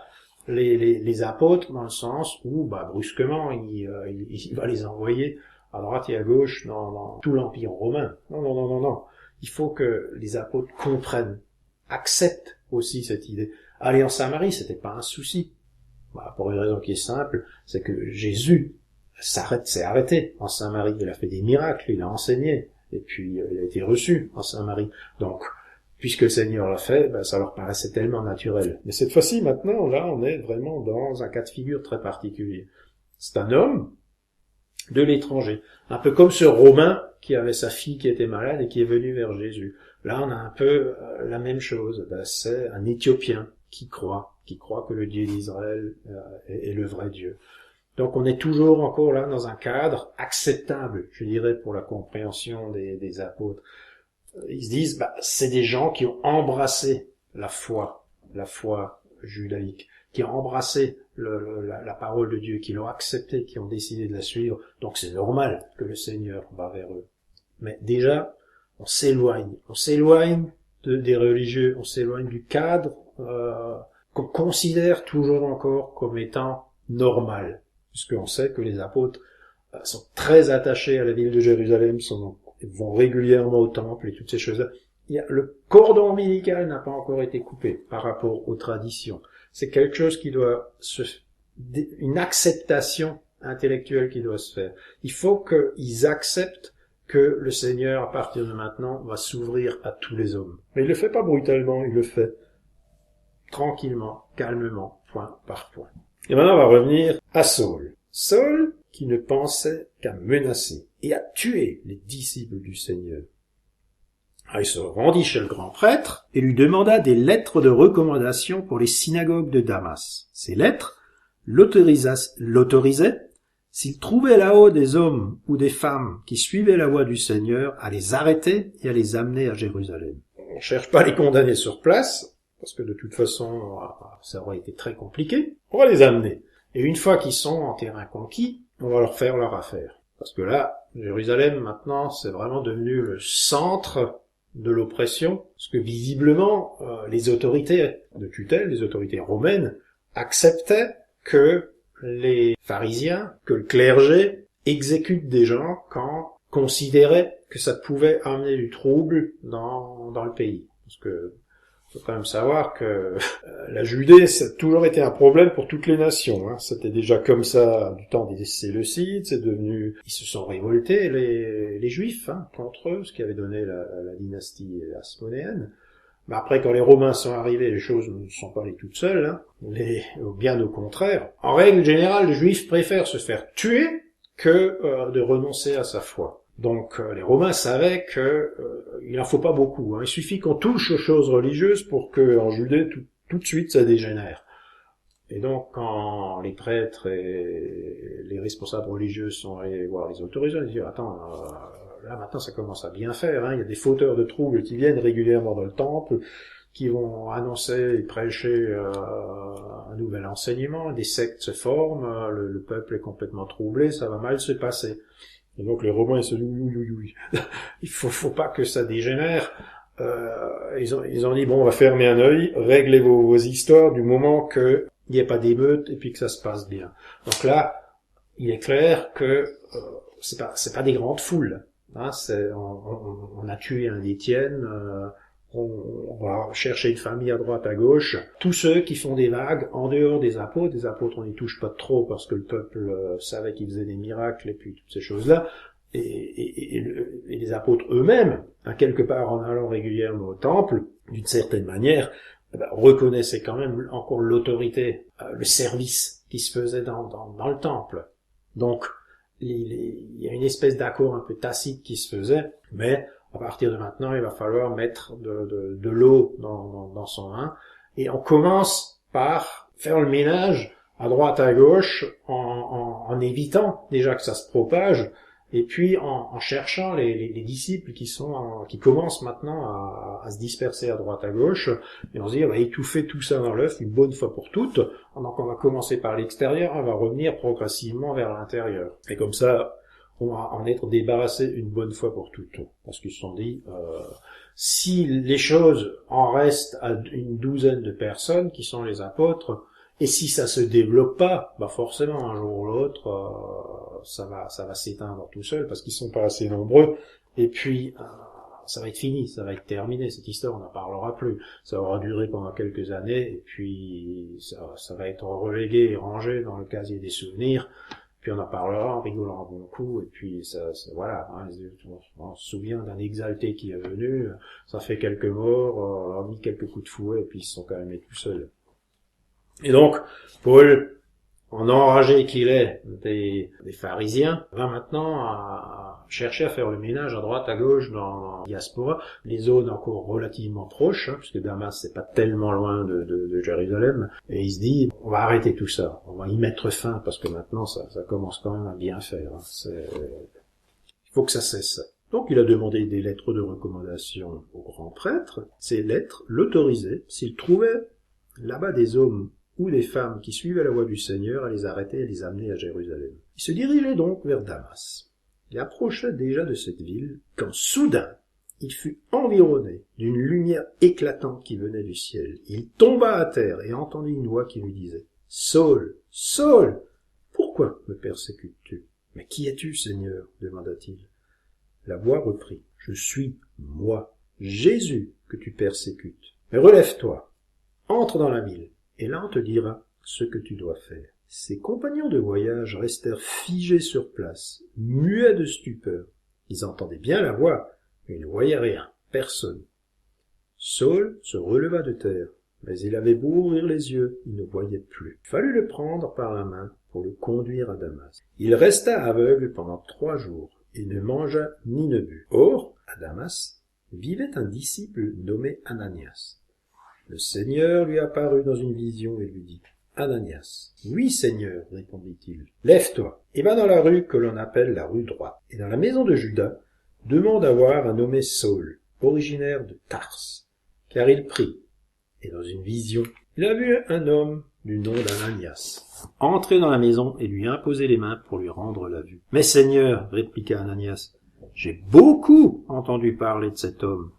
les apôtres dans le sens où, brusquement, il va les envoyer à droite et à gauche dans tout l'Empire romain. Non. Il faut que les apôtres comprennent, acceptent aussi cette idée. Aller en Samarie, c'était pas un souci. Pour une raison qui est simple, c'est que Jésus s'est arrêté en Samarie. Il a fait des miracles, il a enseigné, et puis il a été reçu en Samarie. Donc, puisque le Seigneur l'a fait, ça leur paraissait tellement naturel. Mais cette fois-ci, maintenant, là, on est vraiment dans un cas de figure très particulier. C'est un homme de l'étranger. Un peu comme ce Romain qui avait sa fille qui était malade et qui est venu vers Jésus. Là, on a un peu la même chose. C'est un Éthiopien qui croit que le Dieu d'Israël est le vrai Dieu. Donc on est toujours encore là dans un cadre acceptable, je dirais, pour la compréhension des apôtres. Ils se disent, c'est des gens qui ont embrassé la foi judaïque, qui ont embrassé la parole de Dieu, qui l'ont acceptée, qui ont décidé de la suivre. Donc c'est normal que le Seigneur va vers eux. Mais déjà, on s'éloigne des religieux, on s'éloigne du cadre qu'on considère toujours encore comme étant normal, puisqu'on sait que les apôtres sont très attachés à la ville de Jérusalem, vont régulièrement au temple et toutes ces choses-là. Le cordon ombilical n'a pas encore été coupé par rapport aux traditions. C'est quelque chose qui doit une acceptation intellectuelle qui doit se faire. Il faut qu'ils acceptent que le Seigneur, à partir de maintenant, va s'ouvrir à tous les hommes. Mais il le fait pas brutalement, il le fait tranquillement, calmement, point par point. Et maintenant, on va revenir à Saul. Saul, qui ne pensait qu'à menacer et à tuer les disciples du Seigneur. Il se rendit chez le grand prêtre et lui demanda des lettres de recommandation pour les synagogues de Damas. Ces lettres l'autorisaient, s'il trouvait là-haut des hommes ou des femmes qui suivaient la voie du Seigneur, à les arrêter et à les amener à Jérusalem. On ne cherche pas à les condamner sur place, parce que de toute façon, ça aurait été très compliqué. On va les amener. Et une fois qu'ils sont en terrain conquis, on va leur faire leur affaire. Parce que là, Jérusalem, maintenant, c'est vraiment devenu le centre de l'oppression, parce que visiblement, les autorités de tutelle, les autorités romaines, acceptaient que les pharisiens, que le clergé exécute des gens quand considéraient que ça pouvait amener du trouble dans le pays. Parce que faut quand même savoir que la Judée, ça a toujours été un problème pour toutes les nations. C'était déjà comme ça du temps des Séleucides, c'est devenu... Ils se sont révoltés, les Juifs, contre eux, ce qui avait donné la dynastie hasmonéenne. Mais après, quand les Romains sont arrivés, les choses ne sont pas allées toutes seules, bien au contraire. En règle générale, les Juifs préfèrent se faire tuer que de renoncer à sa foi. Donc les Romains savaient que il n'en faut pas beaucoup. Il suffit qu'on touche aux choses religieuses pour que en Judée tout de suite ça dégénère. Et donc quand les prêtres et les responsables religieux sont allés voir les autorités, ils disent attends, là maintenant ça commence à bien faire. Il y a des fauteurs de troubles qui viennent régulièrement dans le temple, qui vont annoncer et prêcher un nouvel enseignement, des sectes se forment, le peuple est complètement troublé, ça va mal se passer. Et donc les Romains ils se disent oui. Il faut pas que ça dégénère. ils ont dit, bon, on va fermer un œil, réglez vos histoires du moment que il n'y ait pas d'émeute et puis que ça se passe bien. Donc là, il est clair que c'est pas des grandes foules. Hein, on a tué un Étienne, on va chercher une famille à droite à gauche. Tous ceux qui font des vagues en dehors des apôtres on n'y touche pas trop parce que le peuple savait qu'ils faisaient des miracles et puis toutes ces choses-là. Et les apôtres eux-mêmes, hein, quelque part en allant régulièrement au temple, d'une certaine manière, reconnaissaient quand même encore l'autorité, le service qui se faisait dans le temple. Donc, il y a une espèce d'accord un peu tacite qui se faisait, mais à partir de maintenant, il va falloir mettre de l'eau dans son vin, et on commence par faire le ménage à droite à gauche en évitant déjà que ça se propage, et puis en cherchant les disciples qui commencent maintenant à se disperser à droite à gauche, et on se dit on va étouffer tout ça dans l'œuf une bonne fois pour toutes. Donc on va commencer par l'extérieur, on va revenir progressivement vers l'intérieur. Et comme ça, on va en être débarrassé une bonne fois pour toutes. Parce qu'ils se sont dit, si les choses en restent à une douzaine de personnes qui sont les apôtres, et si ça se développe pas, forcément un jour ou l'autre, ça va s'éteindre tout seul parce qu'ils sont pas assez nombreux. Et puis ça va être fini, ça va être terminé. Cette histoire, on n'en parlera plus. Ça aura duré pendant quelques années et puis ça va être relégué et rangé dans le casier des souvenirs. Puis on en parlera en rigolant un bon coup. Et puis voilà. Hein, on se souvient d'un exalté qui est venu. Ça fait quelques morts, on leur a mis quelques coups de fouet et puis ils se sont quand même mis tout seuls. Et donc, Paul, en enragé qu'il est des pharisiens, va maintenant à chercher à faire le ménage à droite, à gauche, dans la diaspora, les zones encore relativement proches, hein, puisque Damas, c'est pas tellement loin de Jérusalem, et il se dit, on va arrêter tout ça, on va y mettre fin, parce que maintenant, ça commence quand même à bien faire. Hein. Il faut que ça cesse. Donc il a demandé des lettres de recommandation au grand prêtre. Ces lettres l'autorisaient, s'il trouvait là-bas des hommes ou des femmes qui suivaient la voie du Seigneur, à les arrêter et les amener à Jérusalem. Il se dirigeait donc vers Damas. Il approcha déjà de cette ville, quand soudain, il fut environné d'une lumière éclatante qui venait du ciel. Il tomba à terre et entendit une voix qui lui disait « Saul, Saul, pourquoi me persécutes-tu » « Mais qui es-tu, Seigneur » demanda-t-il. La voix reprit « Je suis, moi, Jésus, que tu persécutes. Mais relève-toi, entre dans la ville. Et là on te dira ce que tu dois faire. » Ses compagnons de voyage restèrent figés sur place, muets de stupeur. Ils entendaient bien la voix, mais ils ne voyaient rien, personne. Saul se releva de terre, mais il avait beau ouvrir les yeux, il ne voyait plus. Il fallut le prendre par la main pour le conduire à Damas. Il resta aveugle pendant 3 jours, et ne mangea ni ne but. Or, à Damas, vivait un disciple nommé Ananias. Le Seigneur lui apparut dans une vision et lui dit « Ananias. »« Oui, Seigneur, répondit-il. Lève-toi et va dans la rue que l'on appelle la rue droite. Et dans la maison de Judas, demande à voir un nommé Saul, originaire de Tars. Car il prie. Et dans une vision, il a vu un homme du nom d'Ananias entrer dans la maison et lui imposer les mains pour lui rendre la vue. « Mais Seigneur, répliqua Ananias, j'ai beaucoup entendu parler de cet homme.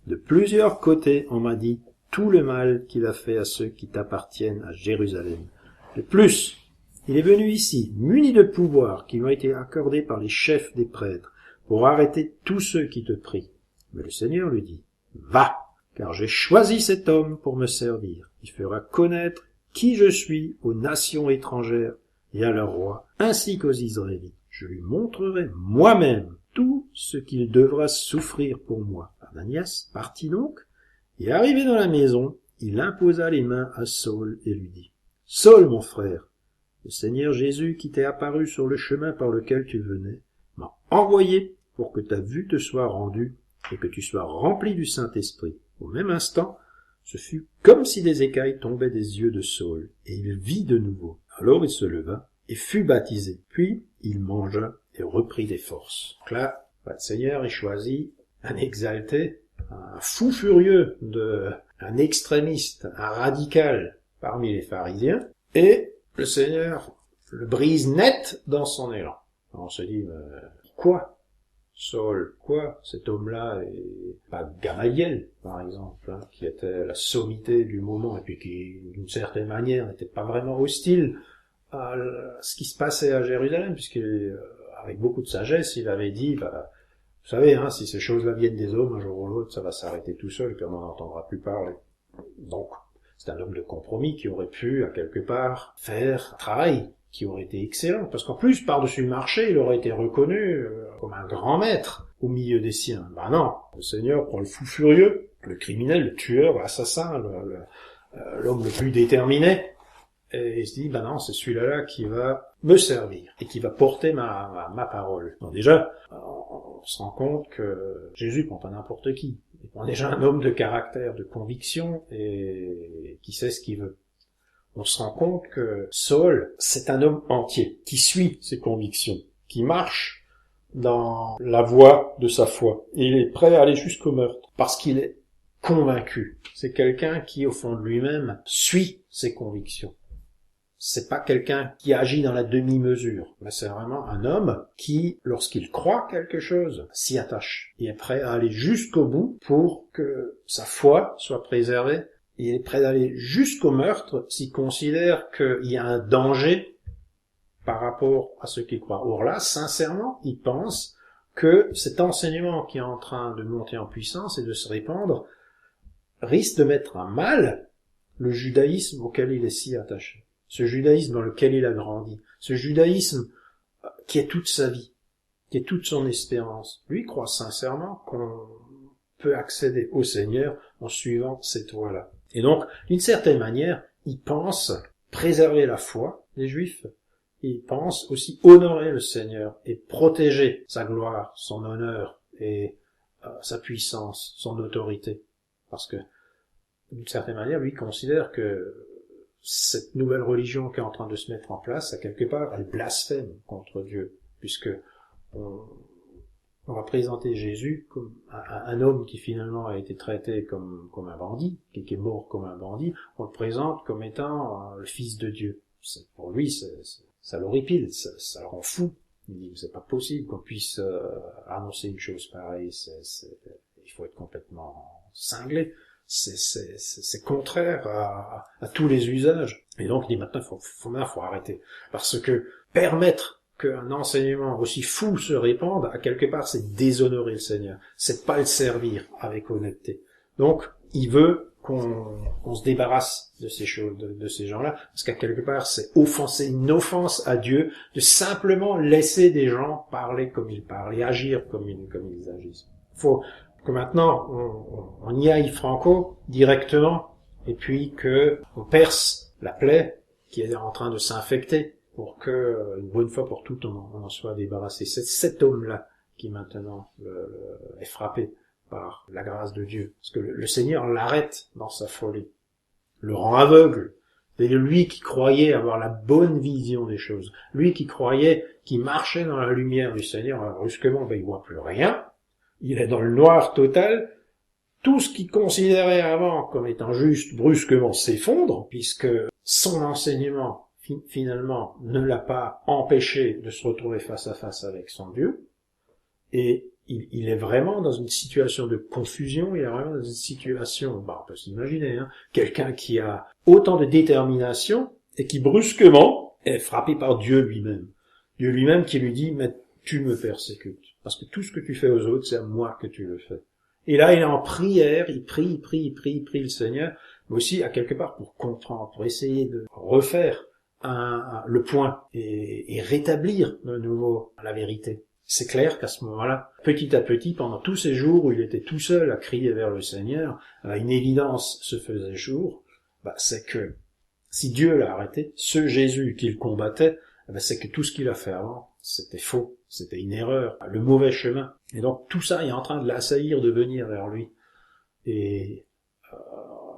De plusieurs côtés, on m'a dit tout le mal qu'il a fait à ceux qui t'appartiennent à Jérusalem. De plus, il est venu ici, muni de pouvoirs qui lui ont été accordés par les chefs des prêtres, pour arrêter tous ceux qui te prient. Mais le Seigneur lui dit, va, car j'ai choisi cet homme pour me servir. Il fera connaître qui je suis aux nations étrangères et à leurs rois, ainsi qu'aux Israélites. Je lui montrerai moi-même tout ce qu'il devra souffrir pour moi. Ananias partit donc, et arrivé dans la maison, il imposa les mains à Saul et lui dit, « Saul, mon frère, le Seigneur Jésus qui t'est apparu sur le chemin par lequel tu venais, m'a envoyé pour que ta vue te soit rendue et que tu sois rempli du Saint-Esprit. » Au même instant, ce fut comme si des écailles tombaient des yeux de Saul, et il vit de nouveau. Alors il se leva et fut baptisé. Puis il mangea et reprit des forces. Donc là, le Seigneur, il choisit un exalté, un fou furieux, un extrémiste, un radical parmi les pharisiens, et le Seigneur le brise net dans son élan. Alors on se dit, pourquoi Saul, quoi? Cet homme-là est pas Gamaliel, par exemple, hein, qui était la sommité du moment et puis qui, d'une certaine manière, n'était pas vraiment hostile à ce qui se passait à Jérusalem, avec beaucoup de sagesse, il avait dit, vous savez, hein, si ces choses-là viennent des hommes, un jour ou l'autre, ça va s'arrêter tout seul, puis on n'en entendra plus parler. Donc, c'est un homme de compromis qui aurait pu, à quelque part, faire un travail qui aurait été excellent. Parce qu'en plus, par-dessus le marché, il aurait été reconnu comme un grand maître au milieu des siens. Ben non, le Seigneur prend le fou furieux, le criminel, le tueur, l'assassin, l'homme le plus déterminé, et il se dit, ben non, c'est celui-là qui va me servir et qui va porter ma parole. Donc déjà, on se rend compte que Jésus prend pas n'importe qui. Il prend déjà un homme de caractère, de conviction et qui sait ce qu'il veut. On se rend compte que Saul, c'est un homme entier, qui suit ses convictions, qui marche dans la voie de sa foi. Et il est prêt à aller jusqu'au meurtre, parce qu'il est convaincu. C'est quelqu'un qui, au fond de lui-même, suit ses convictions. C'est pas quelqu'un qui agit dans la demi-mesure, mais c'est vraiment un homme qui, lorsqu'il croit quelque chose, s'y attache. Il est prêt à aller jusqu'au bout pour que sa foi soit préservée. Il est prêt d'aller jusqu'au meurtre s'il considère qu'il y a un danger par rapport à ce qu'il croit. Or là, sincèrement, il pense que cet enseignement qui est en train de monter en puissance et de se répandre risque de mettre à mal le judaïsme auquel il est si attaché. Ce judaïsme dans lequel il a grandi. Ce judaïsme qui est toute sa vie, qui est toute son espérance. Lui croit sincèrement qu'on peut accéder au Seigneur en suivant cette voie-là. Et donc, d'une certaine manière, il pense préserver la foi des Juifs. Il pense aussi honorer le Seigneur et protéger sa gloire, son honneur et sa puissance, son autorité. Parce que, d'une certaine manière, lui considère que cette nouvelle religion qui est en train de se mettre en place, à quelque part, elle blasphème contre Dieu, puisque on va présenter Jésus comme un homme qui finalement a été traité comme un bandit, qui est mort comme un bandit, on le présente comme étant le Fils de Dieu. Pour lui, ça l'horripile, ça le rend fou. Il dit, c'est pas possible qu'on puisse annoncer une chose pareille, il faut être complètement cinglé. C'est contraire à tous les usages. Et donc, il dit maintenant, faut arrêter. Parce que permettre qu'un enseignement aussi fou se répande, à quelque part, c'est déshonorer le Seigneur. C'est pas le servir avec honnêteté. Donc, il veut qu'on se débarrasse de ces choses, de ces gens-là, parce qu'à quelque part, c'est une offense à Dieu de simplement laisser des gens parler comme ils parlent et agir comme ils agissent. Faut que maintenant, on y aille franco, directement, et puis que on perce la plaie qui est en train de s'infecter, pour que, une bonne fois pour toutes, on en soit débarrassé. C'est cet homme-là qui maintenant est frappé par la grâce de Dieu. Parce que le Seigneur l'arrête dans sa folie, le rend aveugle. C'est lui qui croyait avoir la bonne vision des choses. Lui qui croyait, qui marchait dans la lumière du Seigneur, alors brusquement, il voit plus rien. Il est dans le noir total. Tout ce qu'il considérait avant comme étant juste, brusquement s'effondre, puisque son enseignement, finalement, ne l'a pas empêché de se retrouver face à face avec son Dieu. Et il est vraiment dans une situation de confusion, il est vraiment dans une situation, on peut s'imaginer, quelqu'un qui a autant de détermination et qui brusquement est frappé par Dieu lui-même. Dieu lui-même qui lui dit, mais tu me persécutes, parce que tout ce que tu fais aux autres, c'est à moi que tu le fais. Et là, il est en prière, il prie le Seigneur, mais aussi à quelque part pour comprendre, pour essayer de refaire le point et rétablir de nouveau la vérité. C'est clair qu'à ce moment-là, petit à petit, pendant tous ces jours où il était tout seul à crier vers le Seigneur, une évidence se faisait jour, c'est que si Dieu l'a arrêté, ce Jésus qu'il combattait, c'est que tout ce qu'il a fait avant, c'était faux, c'était une erreur, le mauvais chemin. Et donc tout ça est en train de l'assaillir, de venir vers lui. Et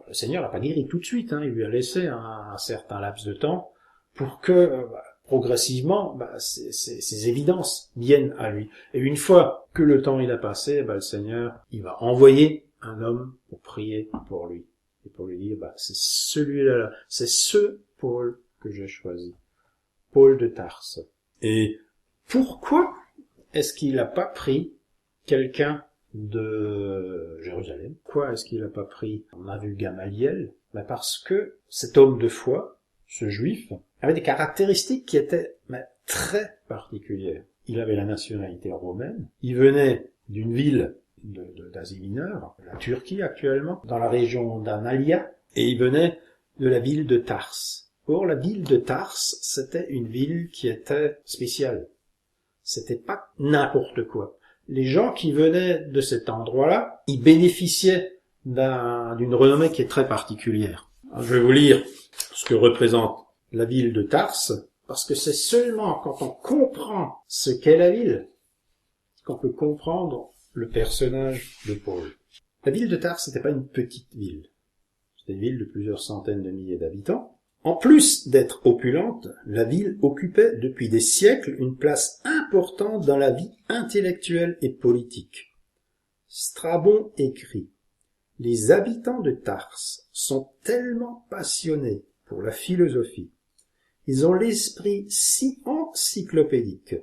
le Seigneur l'a pas guéri tout de suite, il lui a laissé un certain laps de temps pour que progressivement, ces évidences viennent à lui. Et une fois que le temps il a passé, le Seigneur, il va envoyer un homme pour prier pour lui. Et pour lui dire, c'est celui-là, c'est ce Paul que j'ai choisi. Paul de Tarse. Et pourquoi est-ce qu'il n'a pas pris quelqu'un de Jérusalem. Pourquoi est-ce qu'il n'a pas pris, on a vu Gamaliel? Parce que cet homme de foi, ce juif, avait des caractéristiques qui étaient très particulières. Il avait la nationalité romaine, il venait d'une ville d'Asie mineure, la Turquie actuellement, dans la région d'Analia, et il venait de la ville de Tarse. Or, la ville de Tarse, c'était une ville qui était spéciale. C'était pas n'importe quoi. Les gens qui venaient de cet endroit-là, ils bénéficiaient d'une renommée qui est très particulière. Alors, je vais vous lire ce que représente la ville de Tarse, parce que c'est seulement quand on comprend ce qu'est la ville qu'on peut comprendre le personnage de Paul. La ville de Tarse n'était pas une petite ville. C'était une ville de plusieurs centaines de milliers d'habitants. En plus d'être opulente, la ville occupait depuis des siècles une place importante dans la vie intellectuelle et politique. Strabon écrit « Les habitants de Tarse sont tellement passionnés pour la philosophie, ils ont l'esprit si encyclopédique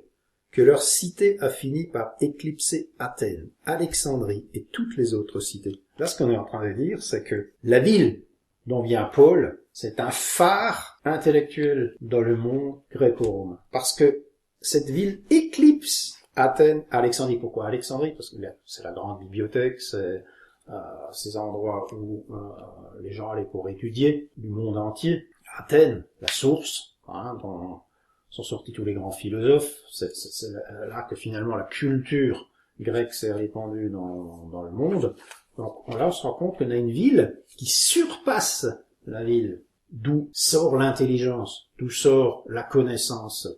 que leur cité a fini par éclipser Athènes, Alexandrie et toutes les autres cités. » Là, ce qu'on est en train de dire, c'est que la ville dont vient Paul, c'est un phare intellectuel dans le monde gréco-romain. Parce que cette ville éclipse Athènes, Alexandrie. Pourquoi Alexandrie? Parce que c'est la grande bibliothèque, c'est ces endroits où les gens allaient pour étudier du monde entier. Athènes, la source, dont sont sortis tous les grands philosophes. C'est là que finalement la culture grecque s'est répandue dans le monde. Donc là, on se rend compte qu'on a une ville qui surpasse la ville, d'où sort l'intelligence, d'où sort la connaissance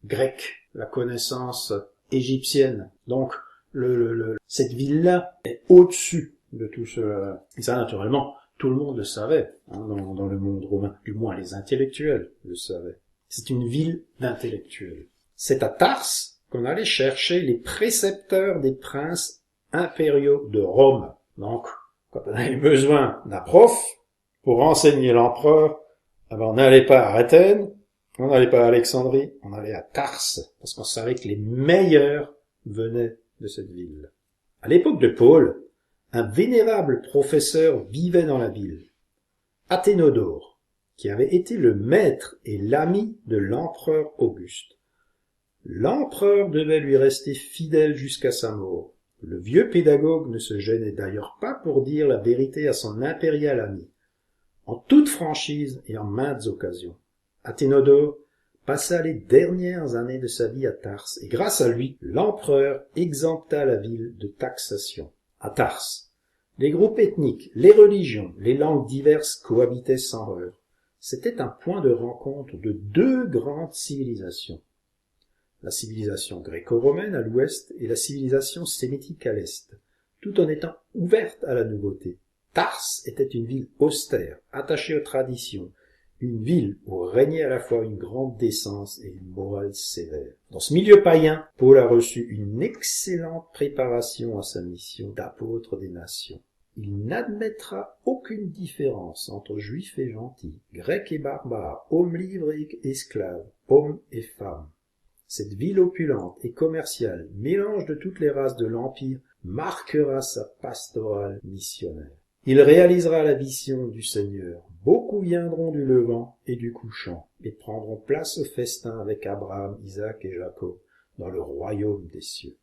grecque, la connaissance égyptienne. Donc, cette ville-là est au-dessus de tout cela. Et ça, naturellement, tout le monde le savait, dans le monde romain. Du moins, les intellectuels le savaient. C'est une ville d'intellectuels. C'est à Tarse qu'on allait chercher les précepteurs des princes impériaux de Rome. Donc, quand on avait besoin d'un prof pour enseigner l'empereur, on n'allait pas à Athènes, on n'allait pas à Alexandrie, on allait à Tarse, parce qu'on savait que les meilleurs venaient de cette ville. À l'époque de Paul, un vénérable professeur vivait dans la ville, Athénodore, qui avait été le maître et l'ami de l'empereur Auguste. L'empereur devait lui rester fidèle jusqu'à sa mort. Le vieux pédagogue ne se gênait d'ailleurs pas pour dire la vérité à son impérial ami, en toute franchise et en maintes occasions. Athénodore passa les dernières années de sa vie à Tarse, et grâce à lui, l'empereur exempta la ville de taxation. À Tarse, les groupes ethniques, les religions, les langues diverses cohabitaient sans heurts. C'était un point de rencontre de deux grandes civilisations. La civilisation gréco-romaine à l'ouest et la civilisation sémitique à l'est, tout en étant ouverte à la nouveauté. Tarse était une ville austère, attachée aux traditions, une ville où régnait à la fois une grande décence et une morale sévère. Dans ce milieu païen, Paul a reçu une excellente préparation à sa mission d'apôtre des nations. Il n'admettra aucune différence entre juifs et gentils, grecs et barbares, hommes libres et esclaves, hommes et femmes. Cette ville opulente et commerciale, mélange de toutes les races de l'Empire, marquera sa pastorale missionnaire. Il réalisera la vision du Seigneur. Beaucoup viendront du levant et du couchant, et prendront place au festin avec Abraham, Isaac et Jacob, dans le royaume des cieux.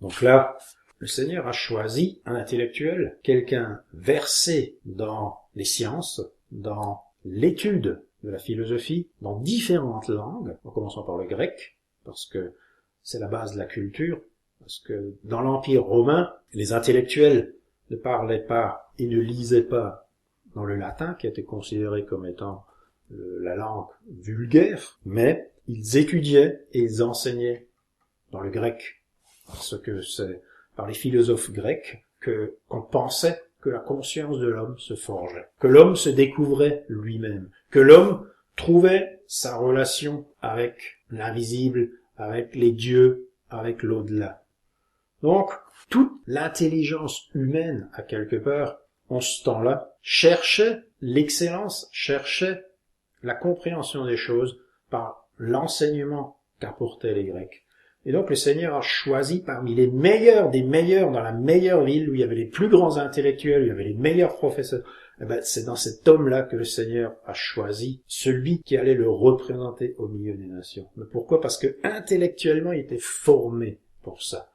Donc là, le Seigneur a choisi un intellectuel, quelqu'un versé dans les sciences, dans l'étude de la philosophie, dans différentes langues, en commençant par le grec, parce que c'est la base de la culture, parce que dans l'Empire romain, les intellectuels ne parlaient pas et ne lisaient pas dans le latin, qui était considéré comme étant la langue vulgaire, mais ils étudiaient et ils enseignaient dans le grec, parce que c'est par les philosophes grecs qu'on pensait que la conscience de l'homme se forgeait, que l'homme se découvrait lui-même, que l'homme trouvait sa relation avec l'invisible, avec les dieux, avec l'au-delà. Donc, toute l'intelligence humaine, à quelque part, en ce temps-là, cherchait l'excellence, cherchait la compréhension des choses par l'enseignement qu'apportaient les Grecs. Et donc le Seigneur a choisi parmi les meilleurs des meilleurs, dans la meilleure ville où il y avait les plus grands intellectuels, où il y avait les meilleurs professeurs. Eh ben, c'est dans cet homme-là que le Seigneur a choisi celui qui allait le représenter au milieu des nations. Mais pourquoi? Parce que intellectuellement, il était formé pour ça.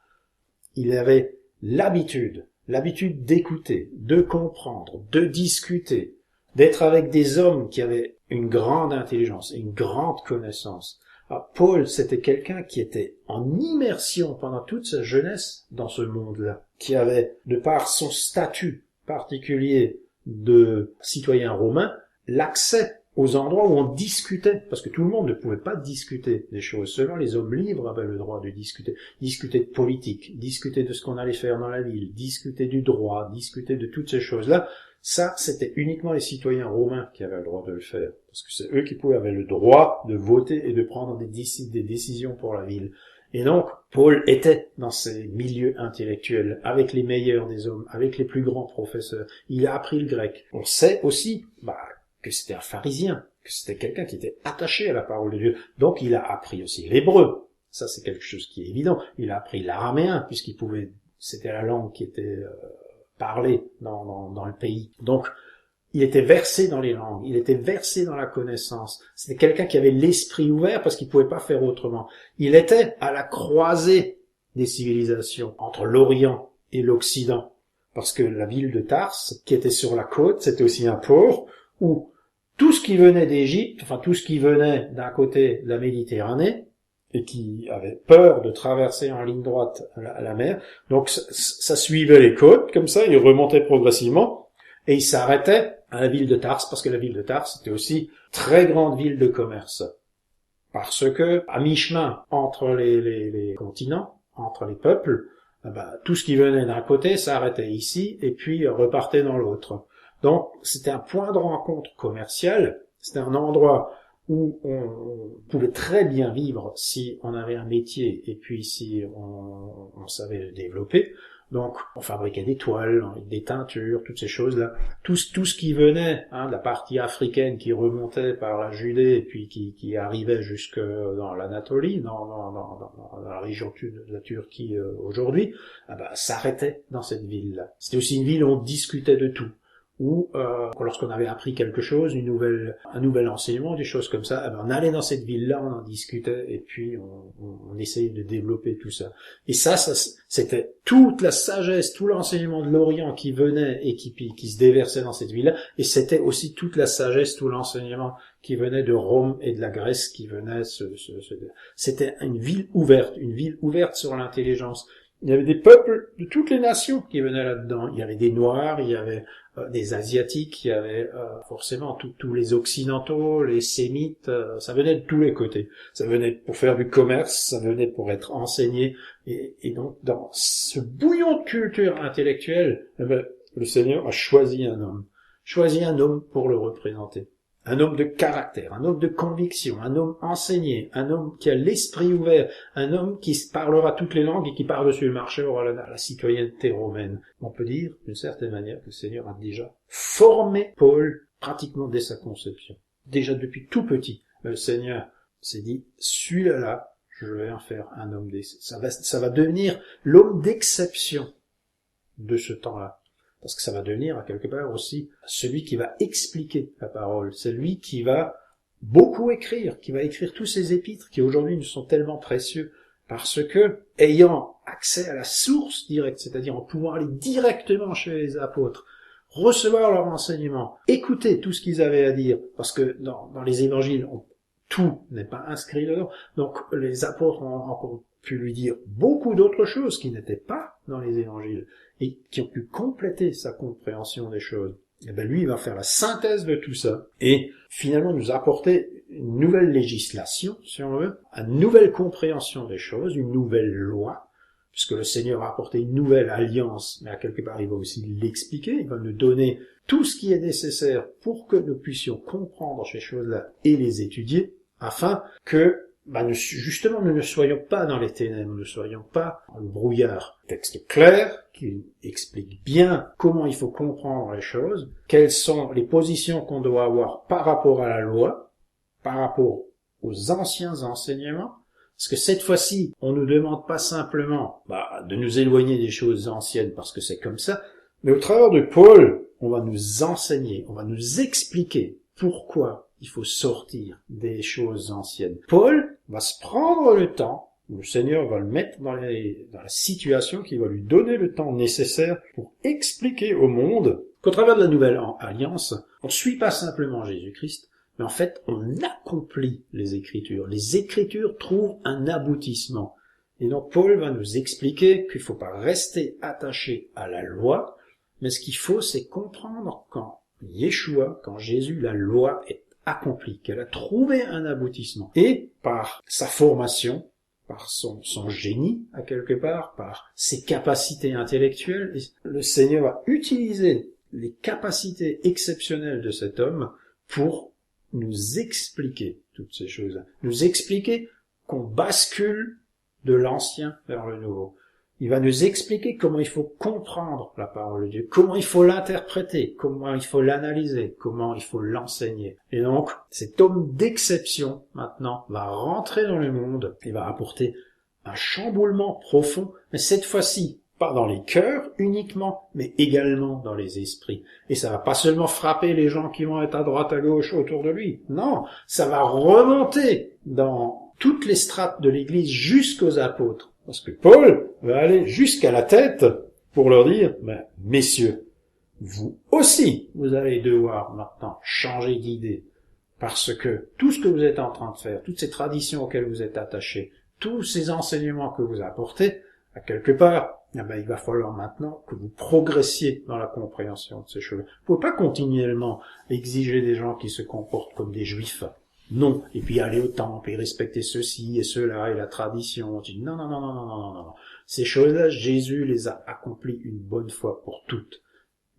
Il avait l'habitude d'écouter, de comprendre, de discuter, d'être avec des hommes qui avaient une grande intelligence, une grande connaissance. Alors, Paul, c'était quelqu'un qui était en immersion pendant toute sa jeunesse dans ce monde-là, qui avait, de par son statut particulier de citoyen romain, l'accès aux endroits où on discutait, parce que tout le monde ne pouvait pas discuter des choses. Seulement les hommes libres avaient le droit de discuter. Discuter de politique, discuter de ce qu'on allait faire dans la ville, discuter du droit, discuter de toutes ces choses-là. Ça, c'était uniquement les citoyens romains qui avaient le droit de le faire. Parce que c'est eux qui avaient le droit de voter et de prendre des décisions pour la ville. Et donc, Paul était dans ces milieux intellectuels, avec les meilleurs des hommes, avec les plus grands professeurs. Il a appris le grec. On sait aussi, que c'était un pharisien, que c'était quelqu'un qui était attaché à la parole de Dieu. Donc, il a appris aussi l'hébreu. Ça, c'est quelque chose qui est évident. Il a appris l'araméen, c'était la langue qui était parlée dans le pays. Donc, il était versé dans les langues, il était versé dans la connaissance. C'était quelqu'un qui avait l'esprit ouvert parce qu'il pouvait pas faire autrement. Il était à la croisée des civilisations entre l'Orient et l'Occident. Parce que la ville de Tarse, qui était sur la côte, c'était aussi un port où tout ce qui venait d'Égypte, tout ce qui venait d'un côté de la Méditerranée, et qui avait peur de traverser en ligne droite la mer, donc ça suivait les côtes, comme ça, il remontait progressivement, et il s'arrêtait à la ville de Tarse, parce que la ville de Tarse était aussi très grande ville de commerce. Parce que, à mi-chemin entre les continents, entre les peuples, tout ce qui venait d'un côté s'arrêtait ici, et puis repartait dans l'autre. Donc, c'était un point de rencontre commercial, c'était un endroit où on pouvait très bien vivre si on avait un métier, et puis si on savait le développer. Donc, on fabriquait des toiles, des teintures, toutes ces choses-là. Tout ce qui venait de la partie africaine qui remontait par la Judée et puis qui arrivait jusque dans l'Anatolie, dans la région de la Turquie aujourd'hui, s'arrêtait dans cette ville-là. C'était aussi une ville où on discutait de tout. Ou lorsqu'on avait appris quelque chose, un nouvel enseignement, des choses comme ça, on allait dans cette ville-là, on en discutait, et puis on essayait de développer tout ça. Et ça c'était toute la sagesse, tout l'enseignement de l'Orient qui venait et qui se déversait dans cette ville-là, et c'était aussi toute la sagesse, tout l'enseignement qui venait de Rome et de la Grèce qui venait c'était une ville ouverte sur l'intelligence. Il y avait des peuples de toutes les nations qui venaient là-dedans. Il y avait des Noirs, il y avait des Asiatiques, il y avait forcément tous les Occidentaux, les Sémites, ça venait de tous les côtés. Ça venait pour faire du commerce, ça venait pour être enseigné. Et donc, dans ce bouillon de culture intellectuelle, le Seigneur a choisi un homme pour le représenter. Un homme de caractère, un homme de conviction, un homme enseigné, un homme qui a l'esprit ouvert, un homme qui parlera toutes les langues et qui par-dessus le marché aura la citoyenneté romaine. On peut dire, d'une certaine manière, que le Seigneur a déjà formé Paul pratiquement dès sa conception. Déjà depuis tout petit, le Seigneur s'est dit, celui-là, je vais en faire un homme ça va devenir l'homme d'exception de ce temps-là. Parce que ça va devenir, à quelque part aussi, celui qui va expliquer la parole. C'est lui qui va beaucoup écrire, qui va écrire tous ces épîtres qui aujourd'hui nous sont tellement précieux. Parce que, ayant accès à la source directe, c'est-à-dire en pouvant aller directement chez les apôtres, recevoir leur enseignement, écouter tout ce qu'ils avaient à dire, parce que dans les évangiles, tout n'est pas inscrit dedans. Donc les apôtres ont encore pu lui dire beaucoup d'autres choses qui n'étaient pas dans les évangiles et qui ont pu compléter sa compréhension des choses. Et lui, il va faire la synthèse de tout ça et finalement nous apporter une nouvelle législation, si on veut, une nouvelle compréhension des choses, une nouvelle loi, puisque le Seigneur a apporté une nouvelle alliance, mais à quelque part il va aussi l'expliquer, il va nous donner tout ce qui est nécessaire pour que nous puissions comprendre ces choses-là et les étudier, afin que justement, nous ne soyons pas dans les ténèbres, nous ne soyons pas dans le brouillard. Texte clair, qui explique bien comment il faut comprendre les choses, quelles sont les positions qu'on doit avoir par rapport à la loi, par rapport aux anciens enseignements, Parce que cette fois-ci, on ne nous demande pas simplement de nous éloigner des choses anciennes parce que c'est comme ça, mais au travers de Paul, on va nous enseigner, on va nous expliquer pourquoi il faut sortir des choses anciennes. Paul va se prendre le temps, le Seigneur va le mettre dans la situation qui va lui donner le temps nécessaire pour expliquer au monde qu'au travers de la nouvelle alliance, on ne suit pas simplement Jésus-Christ, mais en fait, on accomplit les Écritures. Les Écritures trouvent un aboutissement. Et donc, Paul va nous expliquer qu'il ne faut pas rester attaché à la loi, mais ce qu'il faut, c'est comprendre quand Yeshua, quand Jésus, la loi est accomplie, qu'elle a trouvé un aboutissement. Et par sa formation, par son génie, à quelque part, par ses capacités intellectuelles, le Seigneur va utiliser les capacités exceptionnelles de cet homme pour nous expliquer toutes ces choses-là. Nous expliquer qu'on bascule de l'ancien vers le nouveau. Il va nous expliquer comment il faut comprendre la parole de Dieu, comment il faut l'interpréter, comment il faut l'analyser, comment il faut l'enseigner. Et donc, cet homme d'exception, maintenant, va rentrer dans le monde et va apporter un chamboulement profond, mais cette fois-ci, pas dans les cœurs uniquement, mais également dans les esprits. Et ça va pas seulement frapper les gens qui vont être à droite, à gauche, autour de lui. Non, ça va remonter dans toutes les strates de l'Église jusqu'aux apôtres. Parce que Paul va aller jusqu'à la tête pour leur dire, messieurs, vous aussi, vous allez devoir maintenant changer d'idée. Parce que tout ce que vous êtes en train de faire, toutes ces traditions auxquelles vous êtes attachés, tous ces enseignements que vous apportez, à quelque part, il va falloir maintenant que vous progressiez dans la compréhension de ces choses. Vous ne pouvez pas continuellement exiger des gens qui se comportent comme des juifs. Non. Et puis aller au temple et respecter ceci et cela et la tradition. Non. Ces choses-là, Jésus les a accomplies une bonne fois pour toutes.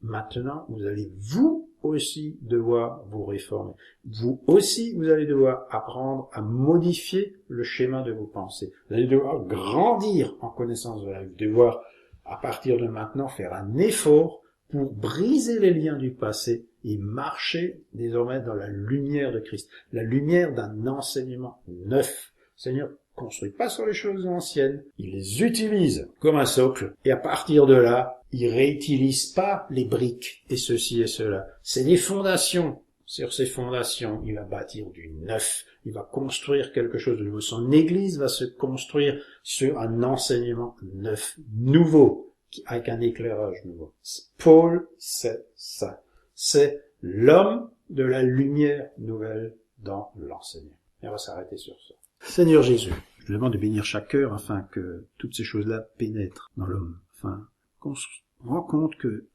Maintenant, vous allez vous aussi devoir vous réformer. Vous aussi, vous allez devoir apprendre à modifier le schéma de vos pensées. Vous allez devoir grandir en connaissance de la vie. Vous allez devoir, à partir de maintenant, faire un effort pour briser les liens du passé et marcher désormais dans la lumière de Christ, la lumière d'un enseignement neuf. Le Seigneur ne construit pas sur les choses anciennes, il les utilise comme un socle, et à partir de là, il réutilise pas les briques et ceci et cela. C'est des fondations. Sur ces fondations, il va bâtir du neuf, il va construire quelque chose de nouveau. Son Église va se construire sur un enseignement neuf, nouveau, avec un éclairage nouveau. Paul, c'est ça. C'est l'homme de la lumière nouvelle dans l'enseignement. Et on va s'arrêter sur ça. Seigneur Jésus, je te demande de bénir chaque cœur afin que toutes ces choses-là pénètrent dans l'homme, afin qu'on se rend compte que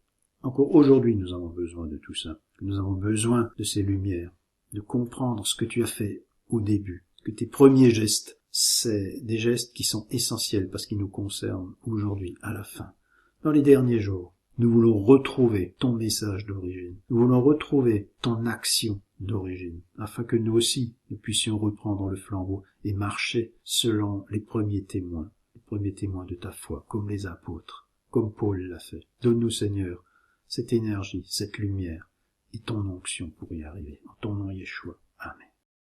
encore aujourd'hui nous avons besoin de tout ça, que nous avons besoin de ces lumières, de comprendre ce que tu as fait au début, que tes premiers gestes, c'est des gestes qui sont essentiels parce qu'ils nous concernent aujourd'hui, à la fin. Dans les derniers jours, nous voulons retrouver ton message d'origine. Nous voulons retrouver ton action d'origine, afin que nous aussi, nous puissions reprendre le flambeau et marcher selon les premiers témoins de ta foi, comme les apôtres, comme Paul l'a fait. Donne-nous, Seigneur, cette énergie, cette lumière et ton onction pour y arriver. En ton nom, Yeshua.